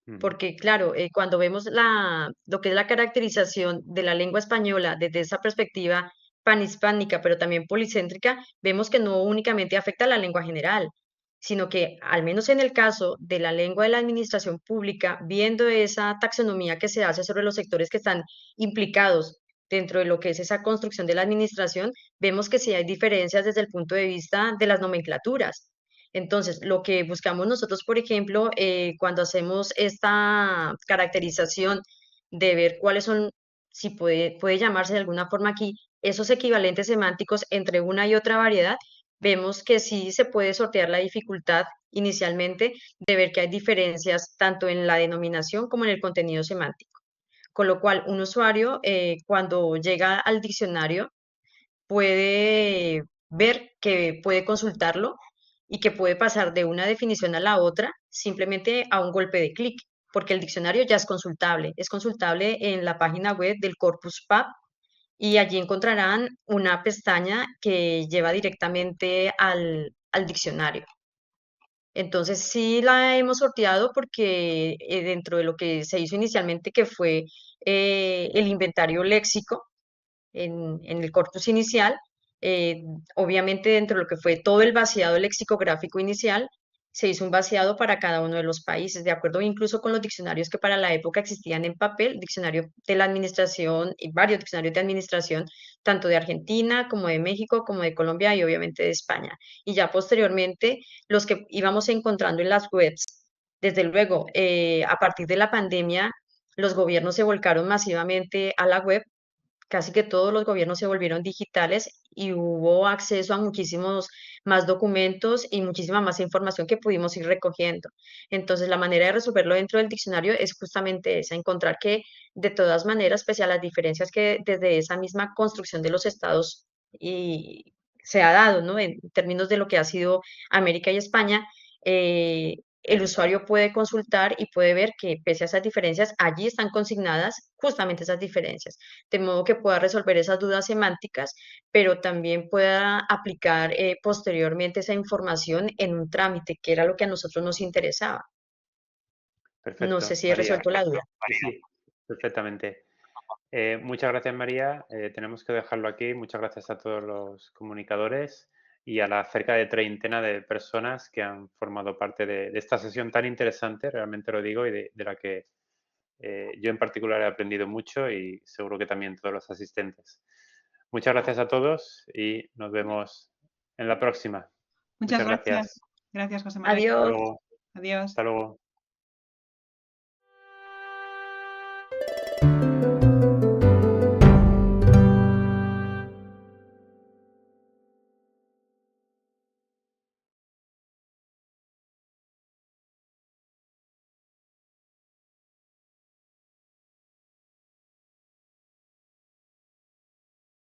Ujú. Porque, claro, cuando vemos lo que es la caracterización de la lengua española desde esa perspectiva panhispánica, pero también policéntrica, vemos que no únicamente afecta a la lengua general, sino que, al menos en el caso de la lengua de la administración pública, viendo esa taxonomía que se hace sobre los sectores que están implicados dentro de lo que es esa construcción de la administración, vemos que sí hay diferencias desde el punto de vista de las nomenclaturas. Entonces, lo que buscamos nosotros, por ejemplo, cuando hacemos esta caracterización de ver cuáles son, si puede llamarse de alguna forma aquí, esos equivalentes semánticos entre una y otra variedad, vemos que sí se puede sortear la dificultad inicialmente de ver que hay diferencias tanto en la denominación como en el contenido semántico. Con lo cual, un usuario, cuando llega al diccionario, puede ver que puede consultarlo y que puede pasar de una definición a la otra simplemente a un golpe de clic, porque el diccionario ya es consultable en la página web del Corpus PAP y allí encontrarán una pestaña que lleva directamente al diccionario. Entonces sí la hemos sorteado porque dentro de lo que se hizo inicialmente, que fue el inventario léxico, en el corpus inicial. eh, Obviamente dentro de lo que fue todo el vaciado lexicográfico inicial, se hizo un vaciado para cada uno de los países, de acuerdo incluso con los diccionarios que para la época existían en papel, diccionario de la administración y varios diccionarios de administración, tanto de Argentina como de México, como de Colombia y obviamente de España. Y ya posteriormente los que íbamos encontrando en las webs. Desde luego, a partir de la pandemia, los gobiernos se volcaron masivamente a la web, casi que todos los gobiernos se volvieron digitales y hubo acceso a muchísimos más documentos y muchísima más información que pudimos ir recogiendo. Entonces, la manera de resolverlo dentro del diccionario es justamente esa, encontrar que de todas maneras, pese a las diferencias que desde esa misma construcción de los estados y se ha dado, ¿no? En términos de lo que ha sido América y España, el usuario puede consultar y puede ver que pese a esas diferencias, allí están consignadas justamente esas diferencias, de modo que pueda resolver esas dudas semánticas, pero también pueda aplicar posteriormente esa información en un trámite, que era lo que a nosotros nos interesaba. No sé Perfecto, si he María. resuelto la duda. Sí, sí, perfectamente. Muchas gracias, María. Tenemos que dejarlo aquí. Muchas gracias a todos los comunicadores y a la cerca de treintena de personas que han formado parte de esta sesión tan interesante, realmente lo digo, y de la que yo en particular he aprendido mucho y seguro que también todos los asistentes. Muchas gracias a todos y nos vemos en la próxima. Muchas Muchas gracias. gracias. Gracias, José María. Hasta Adiós. luego. Adiós. Hasta luego.